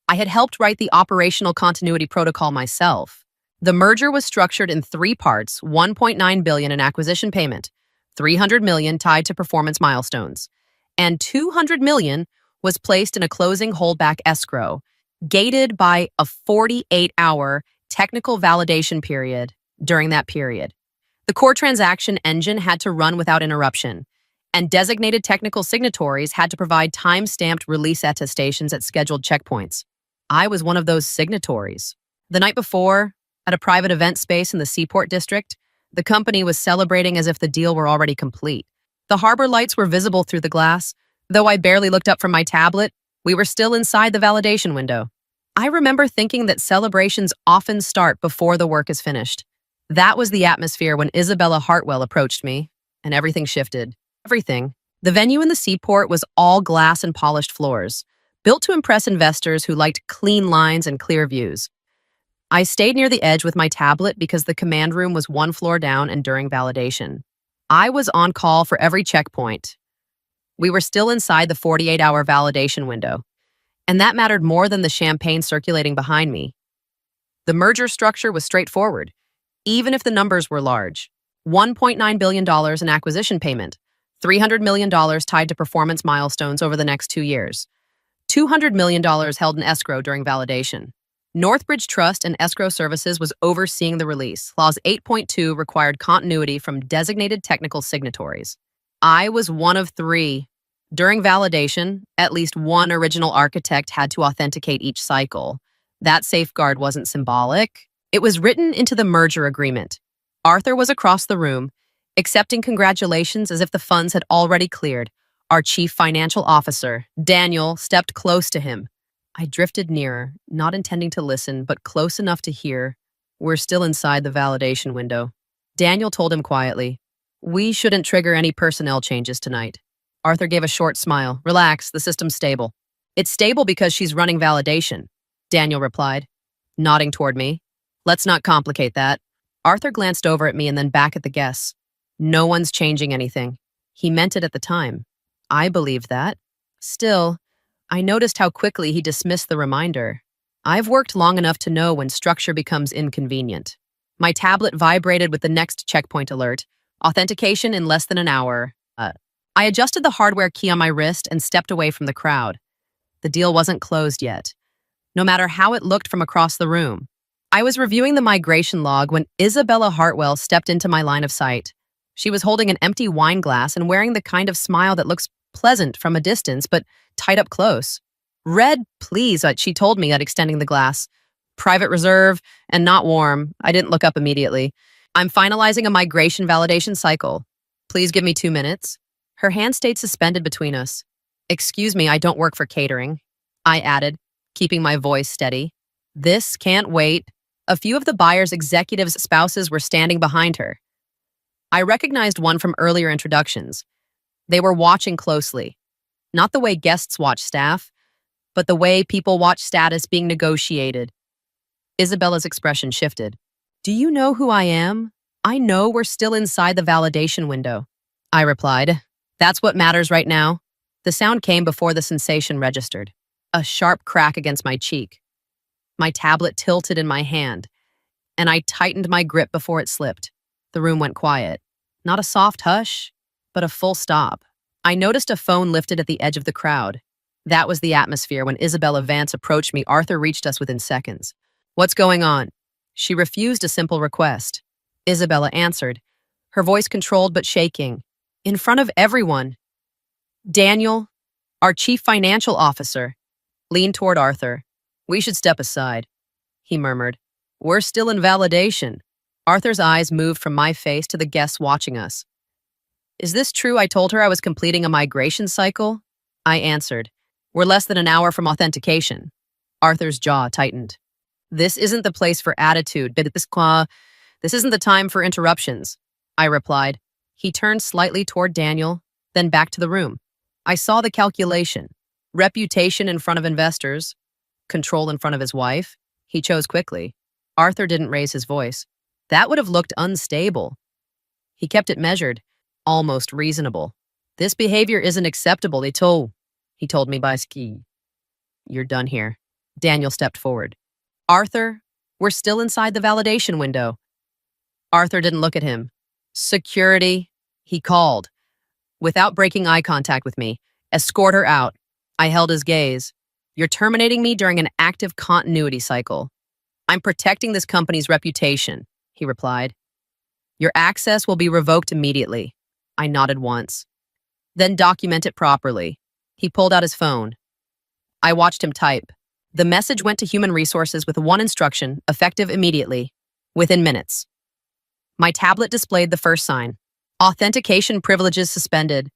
I had helped write the operational continuity protocol myself. The merger was structured in 3 parts: $1.9 billion in acquisition payment, $300 million tied to performance milestones, and $200 million was placed in a closing holdback escrow, gated by a 48-hour technical validation period. During that period, the core transaction engine had to run without interruption, and designated technical signatories had to provide time-stamped release attestations at scheduled checkpoints. I was one of those signatories. The night before, at a private event space in the Seaport District, the company was celebrating as if the deal were already complete. The harbor lights were visible through the glass. Though I barely looked up from my tablet, we were still inside the validation window. I remember thinking that celebrations often start before the work is finished. That was the atmosphere when Isabella Hartwell approached me, and everything shifted. Everything. The venue in the Seaport was all glass and polished floors, built to impress investors who liked clean lines and clear views. I stayed near the edge with my tablet because the command room was 1 floor down and during validation. I was on call for every checkpoint. We were still inside the 48-hour validation window, and that mattered more than the champagne circulating behind me. The merger structure was straightforward, even if the numbers were large. $1.9 billion in acquisition payment, $300 million tied to performance milestones over the next 2 years, $200 million held in escrow during validation. Northbridge Trust and Escrow Services was overseeing the release. Clause 8.2 required continuity from designated technical signatories. I was one of 3. During validation, at least one original architect had to authenticate each cycle. That safeguard wasn't symbolic. It was written into the merger agreement. Arthur was across the room, Accepting congratulations as if the funds had already cleared, our chief financial officer, Daniel, stepped close to him. I drifted nearer, not intending to listen, but close enough to hear. We're still inside the validation window. Daniel told him quietly, "We shouldn't trigger any personnel changes tonight." Arthur gave a short smile. "Relax, the system's stable." "It's stable because she's running validation," Daniel replied, nodding toward me. "Let's not complicate that." Arthur glanced over at me and then back at the guests. "No one's changing anything." He meant it at the time. I believed that. Still, I noticed how quickly he dismissed the reminder. I've worked long enough to know when structure becomes inconvenient. My tablet vibrated with the next checkpoint alert. Authentication in less than an hour. I adjusted the hardware key on my wrist and stepped away from the crowd. The deal wasn't closed yet, no matter how it looked from across the room. I was reviewing the migration log when Isabella Hartwell stepped into my line of sight. She was holding an empty wine glass and wearing the kind of smile that looks pleasant from a distance, but tight up close. "Red, please," she told me, extending the glass. "Private reserve and not warm." I didn't look up immediately. "I'm finalizing a migration validation cycle. Please give me 2 minutes." Her hand stayed suspended between us. "Excuse me, I don't work for catering," I added, keeping my voice steady. "This can't wait." A few of the buyer's executives' spouses were standing behind her. I recognized one from earlier introductions. They were watching closely. Not the way guests watch staff, but the way people watch status being negotiated. Isabella's expression shifted. "Do you know who I am?" "I know we're still inside the validation window," I replied. "That's what matters right now." The sound came before the sensation registered. A sharp crack against my cheek. My tablet tilted in my hand, and I tightened my grip before it slipped. The room went quiet. Not a soft hush, but a full stop. I noticed a phone lifted at the edge of the crowd. That was the atmosphere. When Isabella Vance approached me, Arthur reached us within seconds. "What's going on?" She refused a simple request. Isabella answered, her voice controlled but shaking. In front of everyone, Daniel, our chief financial officer, leaned toward Arthur. "We should step aside," he murmured. "We're still in validation." Arthur's eyes moved from my face to the guests watching us. "Is this true?" I told her I was completing a migration cycle. I answered, "We're less than an hour from authentication." Arthur's jaw tightened. "This isn't the place for attitude, but this isn't the time for interruptions," I replied. He turned slightly toward Daniel, then back to the room. I saw the calculation. Reputation in front of investors, control in front of his wife. He chose quickly. Arthur didn't raise his voice. That would have looked unstable. He kept it measured, almost reasonable. "This behavior isn't acceptable, he told me by ski." "You're done here." Daniel stepped forward. "Arthur, we're still inside the validation window." Arthur didn't look at him. "Security," he called. Without breaking eye contact with me, "Escort her out." I held his gaze. "You're terminating me during an active continuity cycle." "I'm protecting this company's reputation," he replied. "Your access will be revoked immediately." I nodded once. "Then document it properly." He pulled out his phone. I watched him type. The message went to Human Resources with one instruction, effective immediately, within minutes. My tablet displayed the first sign. Authentication privileges suspended.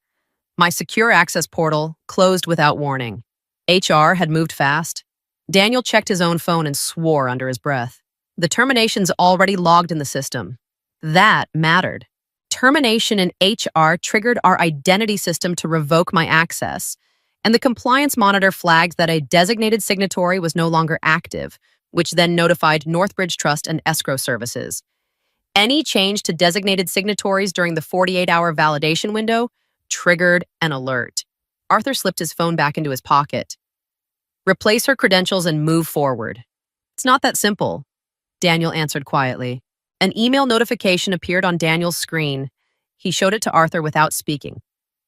My secure access portal closed without warning. HR had moved fast. Daniel checked his own phone and swore under his breath. The termination's already logged in the system. That mattered. Termination in HR triggered our identity system to revoke my access, and the compliance monitor flagged that a designated signatory was no longer active, which then notified Northbridge Trust and Escrow Services. Any change to designated signatories during the 48-hour validation window triggered an alert. Arthur slipped his phone back into his pocket. "Replace her credentials and move forward." "It's not that simple," Daniel answered quietly. An email notification appeared on Daniel's screen. He showed it to Arthur without speaking.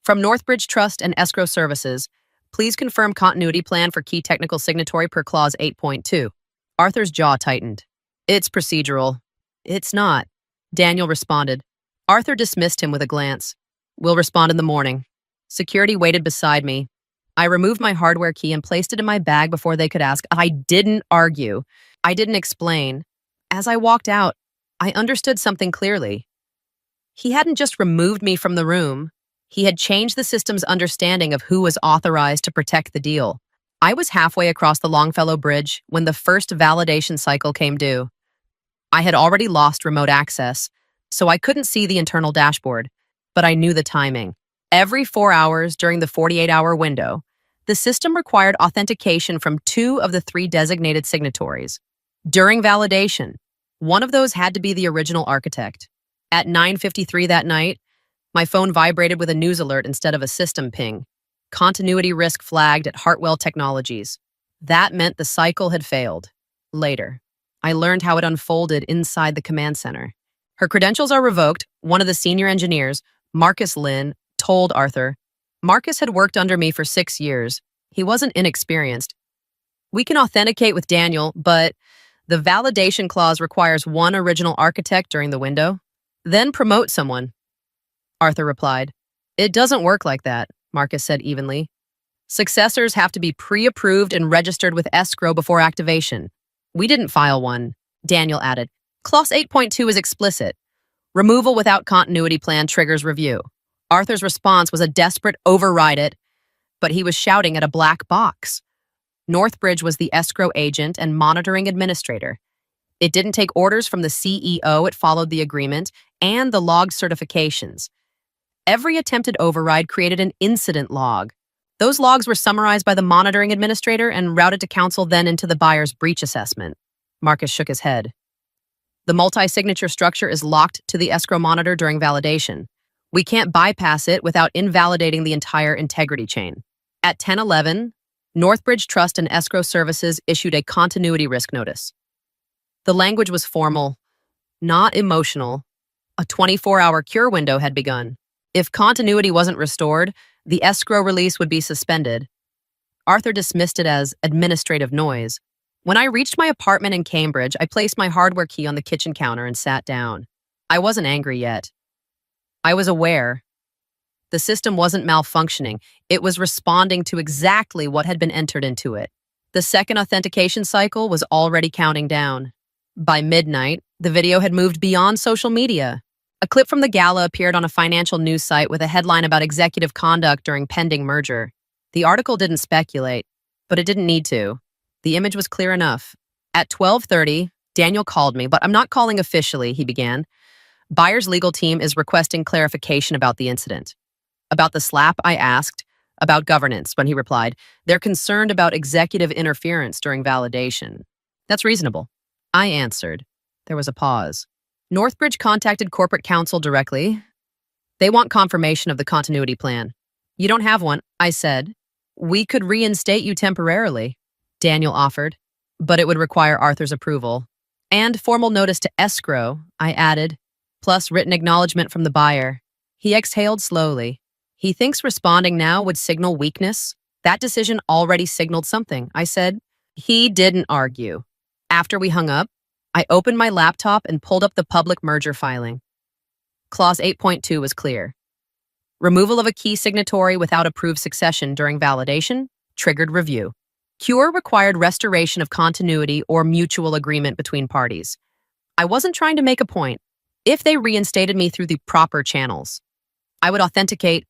"From Northbridge Trust and Escrow Services, please confirm continuity plan for key technical signatory per clause 8.2. Arthur's jaw tightened. "It's procedural." "It's not," Daniel responded. Arthur dismissed him with a glance. "We'll respond in the morning." Security waited beside me. I removed my hardware key and placed it in my bag before they could ask. I didn't argue. I didn't explain. As I walked out, I understood something clearly. He hadn't just removed me from the room. He had changed the system's understanding of who was authorized to protect the deal. I was halfway across the Longfellow Bridge when the first validation cycle came due. I had already lost remote access, so I couldn't see the internal dashboard, but I knew the timing. Every 4 hours during the 48-hour window, the system required authentication from 2 of the 3 designated signatories. During validation, one of those had to be the original architect. At 9:53 that night, my phone vibrated with a news alert instead of a system ping. Continuity risk flagged at Hartwell Technologies. That meant the cycle had failed. Later, I learned how it unfolded inside the command center. Her credentials are revoked. One of the senior engineers, Marcus Lynn, told Arthur. Marcus had worked under me for 6 years. He wasn't inexperienced. We can authenticate with Daniel, but the validation clause requires 1 original architect during the window. Then promote someone. Arthur replied. It doesn't work like that, Marcus said evenly. Successors have to be pre-approved and registered with escrow before activation. We didn't file one, Daniel added. Clause 8.2 is explicit. Removal without continuity plan triggers review. Arthur's response was a desperate override it, but he was shouting at a black box. Northbridge was the escrow agent and monitoring administrator. It didn't take orders from the CEO, it followed the agreement and the log certifications. Every attempted override created an incident log. Those logs were summarized by the monitoring administrator and routed to counsel, then into the buyer's breach assessment. Marcus shook his head. The multi-signature structure is locked to the escrow monitor during validation. We can't bypass it without invalidating the entire integrity chain. At 10:11, Northbridge Trust and Escrow Services issued a continuity risk notice. The language was formal, not emotional. A 24-hour cure window had begun. If continuity wasn't restored, the escrow release would be suspended. Arthur dismissed it as administrative noise. When I reached my apartment in Cambridge, I placed my hardware key on the kitchen counter and sat down. I wasn't angry yet. I was aware. The system wasn't malfunctioning. It was responding to exactly what had been entered into it. The second authentication cycle was already counting down. By midnight, the video had moved beyond social media. A clip from the gala appeared on a financial news site with a headline about executive conduct during pending merger. The article didn't speculate, but it didn't need to. The image was clear enough. At 12:30, Daniel called me, but I'm not calling officially, he began. Buyer's legal team is requesting clarification about the incident. About the slap, I asked. About governance, when he replied. They're concerned about executive interference during validation. That's reasonable. I answered. There was a pause. Northbridge contacted corporate counsel directly. They want confirmation of the continuity plan. You don't have one, I said. We could reinstate you temporarily, Daniel offered, but it would require Arthur's approval. And formal notice to escrow, I added, plus written acknowledgement from the buyer. He exhaled slowly. He thinks responding now would signal weakness. That decision already signaled something, I said. He didn't argue. After we hung up, I opened my laptop and pulled up the public merger filing. Clause 8.2 was clear. Removal of a key signatory without approved succession during validation triggered review. Cure required restoration of continuity or mutual agreement between parties. I wasn't trying to make a point. If they reinstated me through the proper channels, I would authenticate.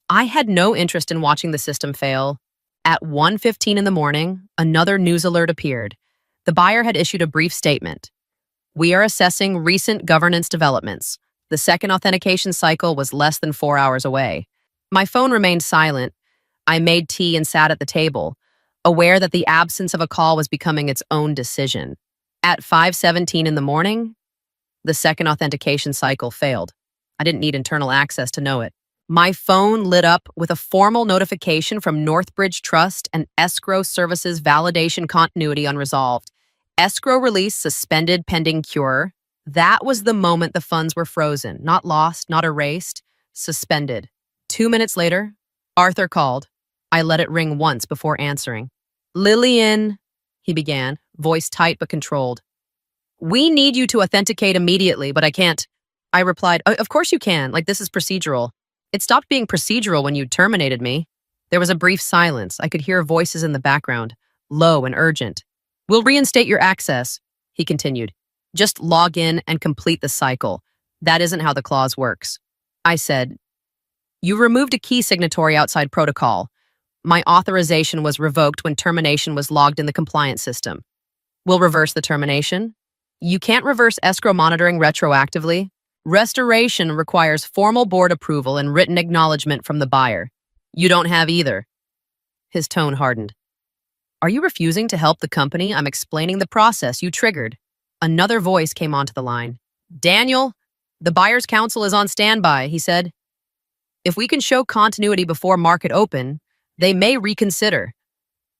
I had no interest in watching the system fail. At 1:15 in the morning, another news alert appeared. The buyer had issued a brief statement. We are assessing recent governance developments. The second authentication cycle was less than 4 hours away. My phone remained silent. I made tea and sat at the table, aware that the absence of a call was becoming its own decision. At 5:17 in the morning, the second authentication cycle failed. I didn't need internal access to know it. My phone lit up with a formal notification from Northbridge Trust and Escrow Services validation continuity unresolved. Escrow release suspended pending cure. That was the moment the funds were frozen, not lost, not erased, suspended. 2 minutes later, Arthur called. I let it ring once before answering. Lillian, he began, voice tight but controlled. We need you to authenticate immediately, but I can't. I replied, of course you can, like this is procedural. It stopped being procedural when you terminated me. There was a brief silence. I could hear voices in the background, low and urgent. We'll reinstate your access, he continued. Just log in and complete the cycle. That isn't how the clause works. I said, you removed a key signatory outside protocol. My authorization was revoked when termination was logged in the compliance system. We'll reverse the termination. You can't reverse escrow monitoring retroactively. Restoration requires formal board approval and written acknowledgement from the buyer. You don't have either. His tone hardened. Are you refusing to help the company? I'm explaining the process you triggered. Another voice came onto the line. Daniel, the buyer's counsel is on standby, he said. If we can show continuity before market open, they may reconsider.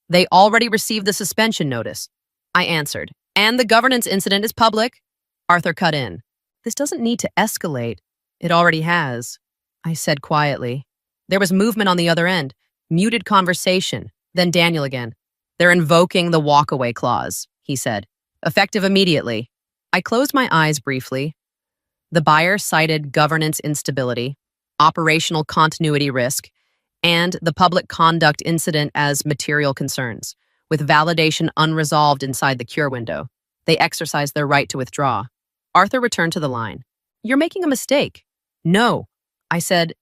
They already received the suspension notice. I answered. And the governance incident is public. Arthur cut in. This doesn't need to escalate. It already has, I said quietly. There was movement on the other end, muted conversation. Then Daniel again. They're invoking the walkaway clause, he said. Effective immediately. I closed my eyes briefly. The buyer cited governance instability, operational continuity risk, and the public conduct incident as material concerns, with validation unresolved inside the cure window. They exercised their right to withdraw. Arthur returned to the line. You're making a mistake. No, I said.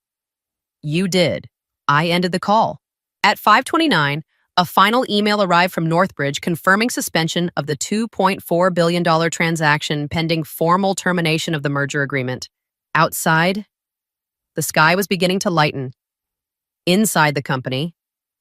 You did. I ended the call. At 5:29, a final email arrived from Northbridge confirming suspension of the $2.4 billion transaction pending formal termination of the merger agreement. Outside, the sky was beginning to lighten. Inside the company,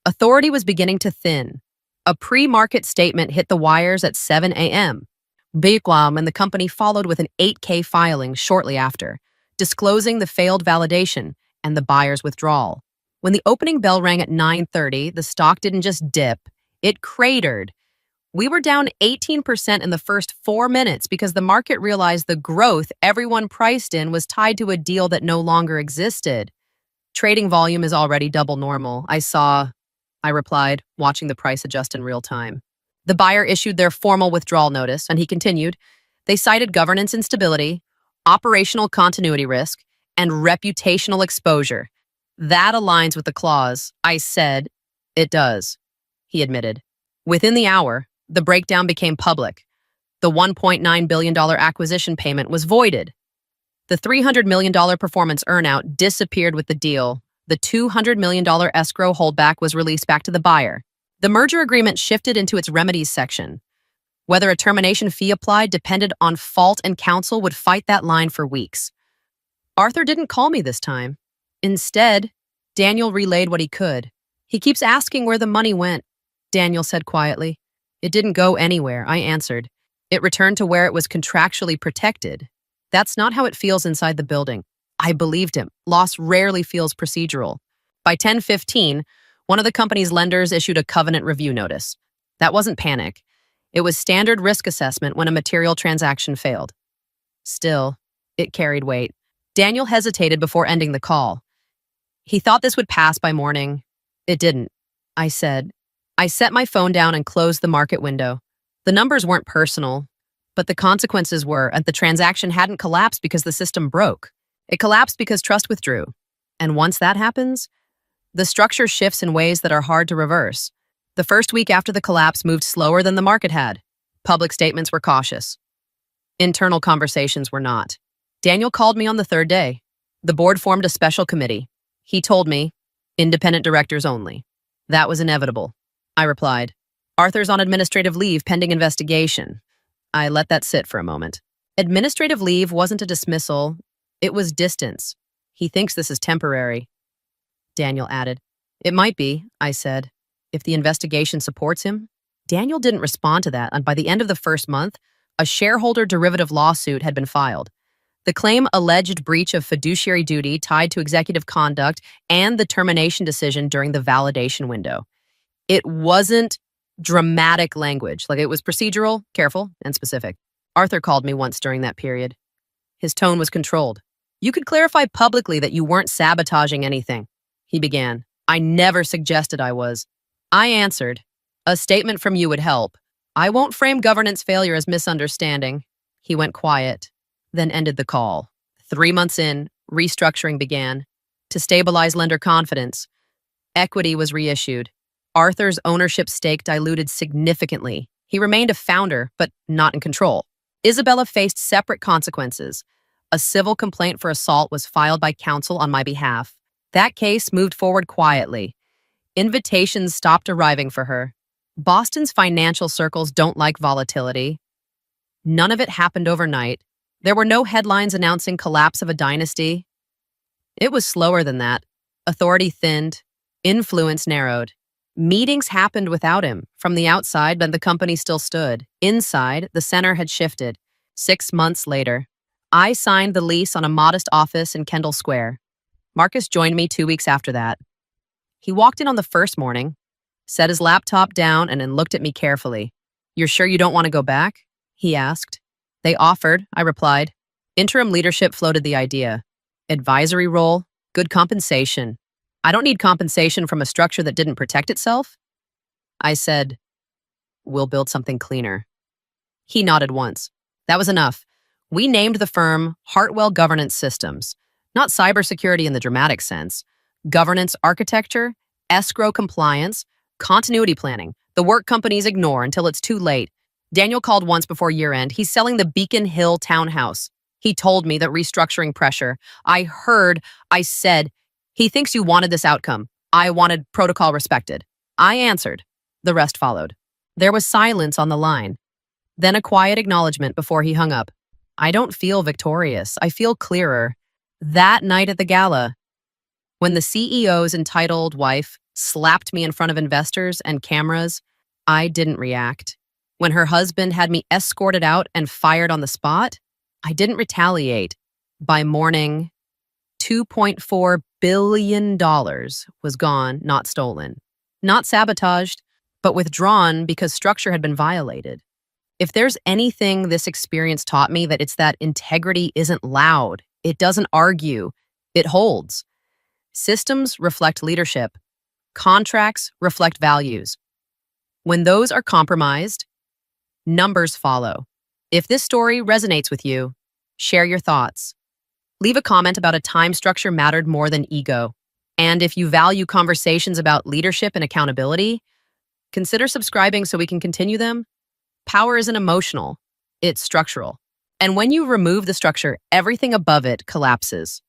authority was beginning to thin. A pre-market statement hit the wires at 7 a.m. Bigwam and the company followed with an 8K filing shortly after, disclosing the failed validation and the buyer's withdrawal. When the opening bell rang at 9:30, the stock didn't just dip, it cratered. We were down 18% in the first 4 minutes because the market realized the growth everyone priced in was tied to a deal that no longer existed. Trading volume is already double normal. I replied, watching the price adjust in real time. The buyer issued their formal withdrawal notice, and he continued. They cited governance instability, operational continuity risk, and reputational exposure. That aligns with the clause. I said, it does, he admitted. Within the hour, the breakdown became public. The $1.9 billion acquisition payment was voided. The $300 million performance earnout disappeared with the deal. The $200 million escrow holdback was released back to the buyer. The merger agreement shifted into its remedies section. Whether a termination fee applied depended on fault, and counsel would fight that line for weeks. Arthur didn't call me this time. Instead, Daniel relayed what he could. He keeps asking where the money went, Daniel said quietly. It didn't go anywhere, I answered. It returned to where it was contractually protected. That's not how it feels inside the building. I believed him. Loss rarely feels procedural. By 10:15, one of the company's lenders issued a covenant review notice. That wasn't panic. It was standard risk assessment when a material transaction failed. Still, it carried weight. Daniel hesitated before ending the call. He thought this would pass by morning. It didn't, I said. I set my phone down and closed the market window. The numbers weren't personal, but the consequences were, and the transaction hadn't collapsed because the system broke. It collapsed because trust withdrew. And once that happens, the structure shifts in ways that are hard to reverse. The first week after the collapse moved slower than the market had. Public statements were cautious. Internal conversations were not. Daniel called me on the third day. The board formed a special committee. He told me, independent directors only. That was inevitable. I replied, Arthur's on administrative leave pending investigation. I let that sit for a moment. Administrative leave wasn't a dismissal. It was distance. He thinks this is temporary. Daniel added. It might be, I said, if the investigation supports him. Daniel didn't respond to that, and by the end of the first month, a shareholder derivative lawsuit had been filed. The claim alleged breach of fiduciary duty tied to executive conduct and the termination decision during the validation window. It wasn't dramatic language, like it was procedural, careful, and specific. Arthur called me once during that period. His tone was controlled. You could clarify publicly that you weren't sabotaging anything, he began. I never suggested I was. I answered, a statement from you would help. I won't frame governance failure as misunderstanding. He went quiet, then ended the call. 3 months in, restructuring began. To stabilize lender confidence, equity was reissued. Arthur's ownership stake diluted significantly. He remained a founder, but not in control. Isabella faced separate consequences. A civil complaint for assault was filed by counsel on my behalf. That case moved forward quietly. Invitations stopped arriving for her. Boston's financial circles don't like volatility. None of it happened overnight. There were no headlines announcing collapse of a dynasty. It was slower than that. Authority thinned. Influence narrowed. Meetings happened without him. From the outside, but the company still stood. Inside, the center had shifted. 6 months later, I signed the lease on a modest office in Kendall Square. Marcus joined me 2 weeks after that. He walked in on the first morning, set his laptop down, and then looked at me carefully. "You're sure you don't want to go back?" he asked. "They offered," I replied. Interim leadership floated the idea. Advisory role, good compensation. I don't need compensation from a structure that didn't protect itself. I said, "We'll build something cleaner." He nodded once. That was enough. We named the firm Hartwell Governance Systems, not cybersecurity in the dramatic sense. Governance architecture, escrow compliance, continuity planning, the work companies ignore until it's too late. Daniel called once before year-end. He's selling the Beacon Hill townhouse. He told me that restructuring pressure. I said, "He thinks you wanted this outcome. I wanted protocol respected." I answered. The rest followed. There was silence on the line. Then a quiet acknowledgement before he hung up. I don't feel victorious. I feel clearer. That night at the gala, when the CEO's entitled wife slapped me in front of investors and cameras, I didn't react. When her husband had me escorted out and fired on the spot, I didn't retaliate. By morning, $2.4 billion was gone, not stolen. Not sabotaged, but withdrawn because structure had been violated. If there's anything this experience taught me, that it's that integrity isn't loud. It doesn't argue. It holds. Systems reflect leadership. Contracts reflect values. When those are compromised, numbers follow. If this story resonates with you, share your thoughts. Leave a comment about a time structure mattered more than ego. And if you value conversations about leadership and accountability, consider subscribing so we can continue them. Power isn't emotional, it's structural. And when you remove the structure, everything above it collapses.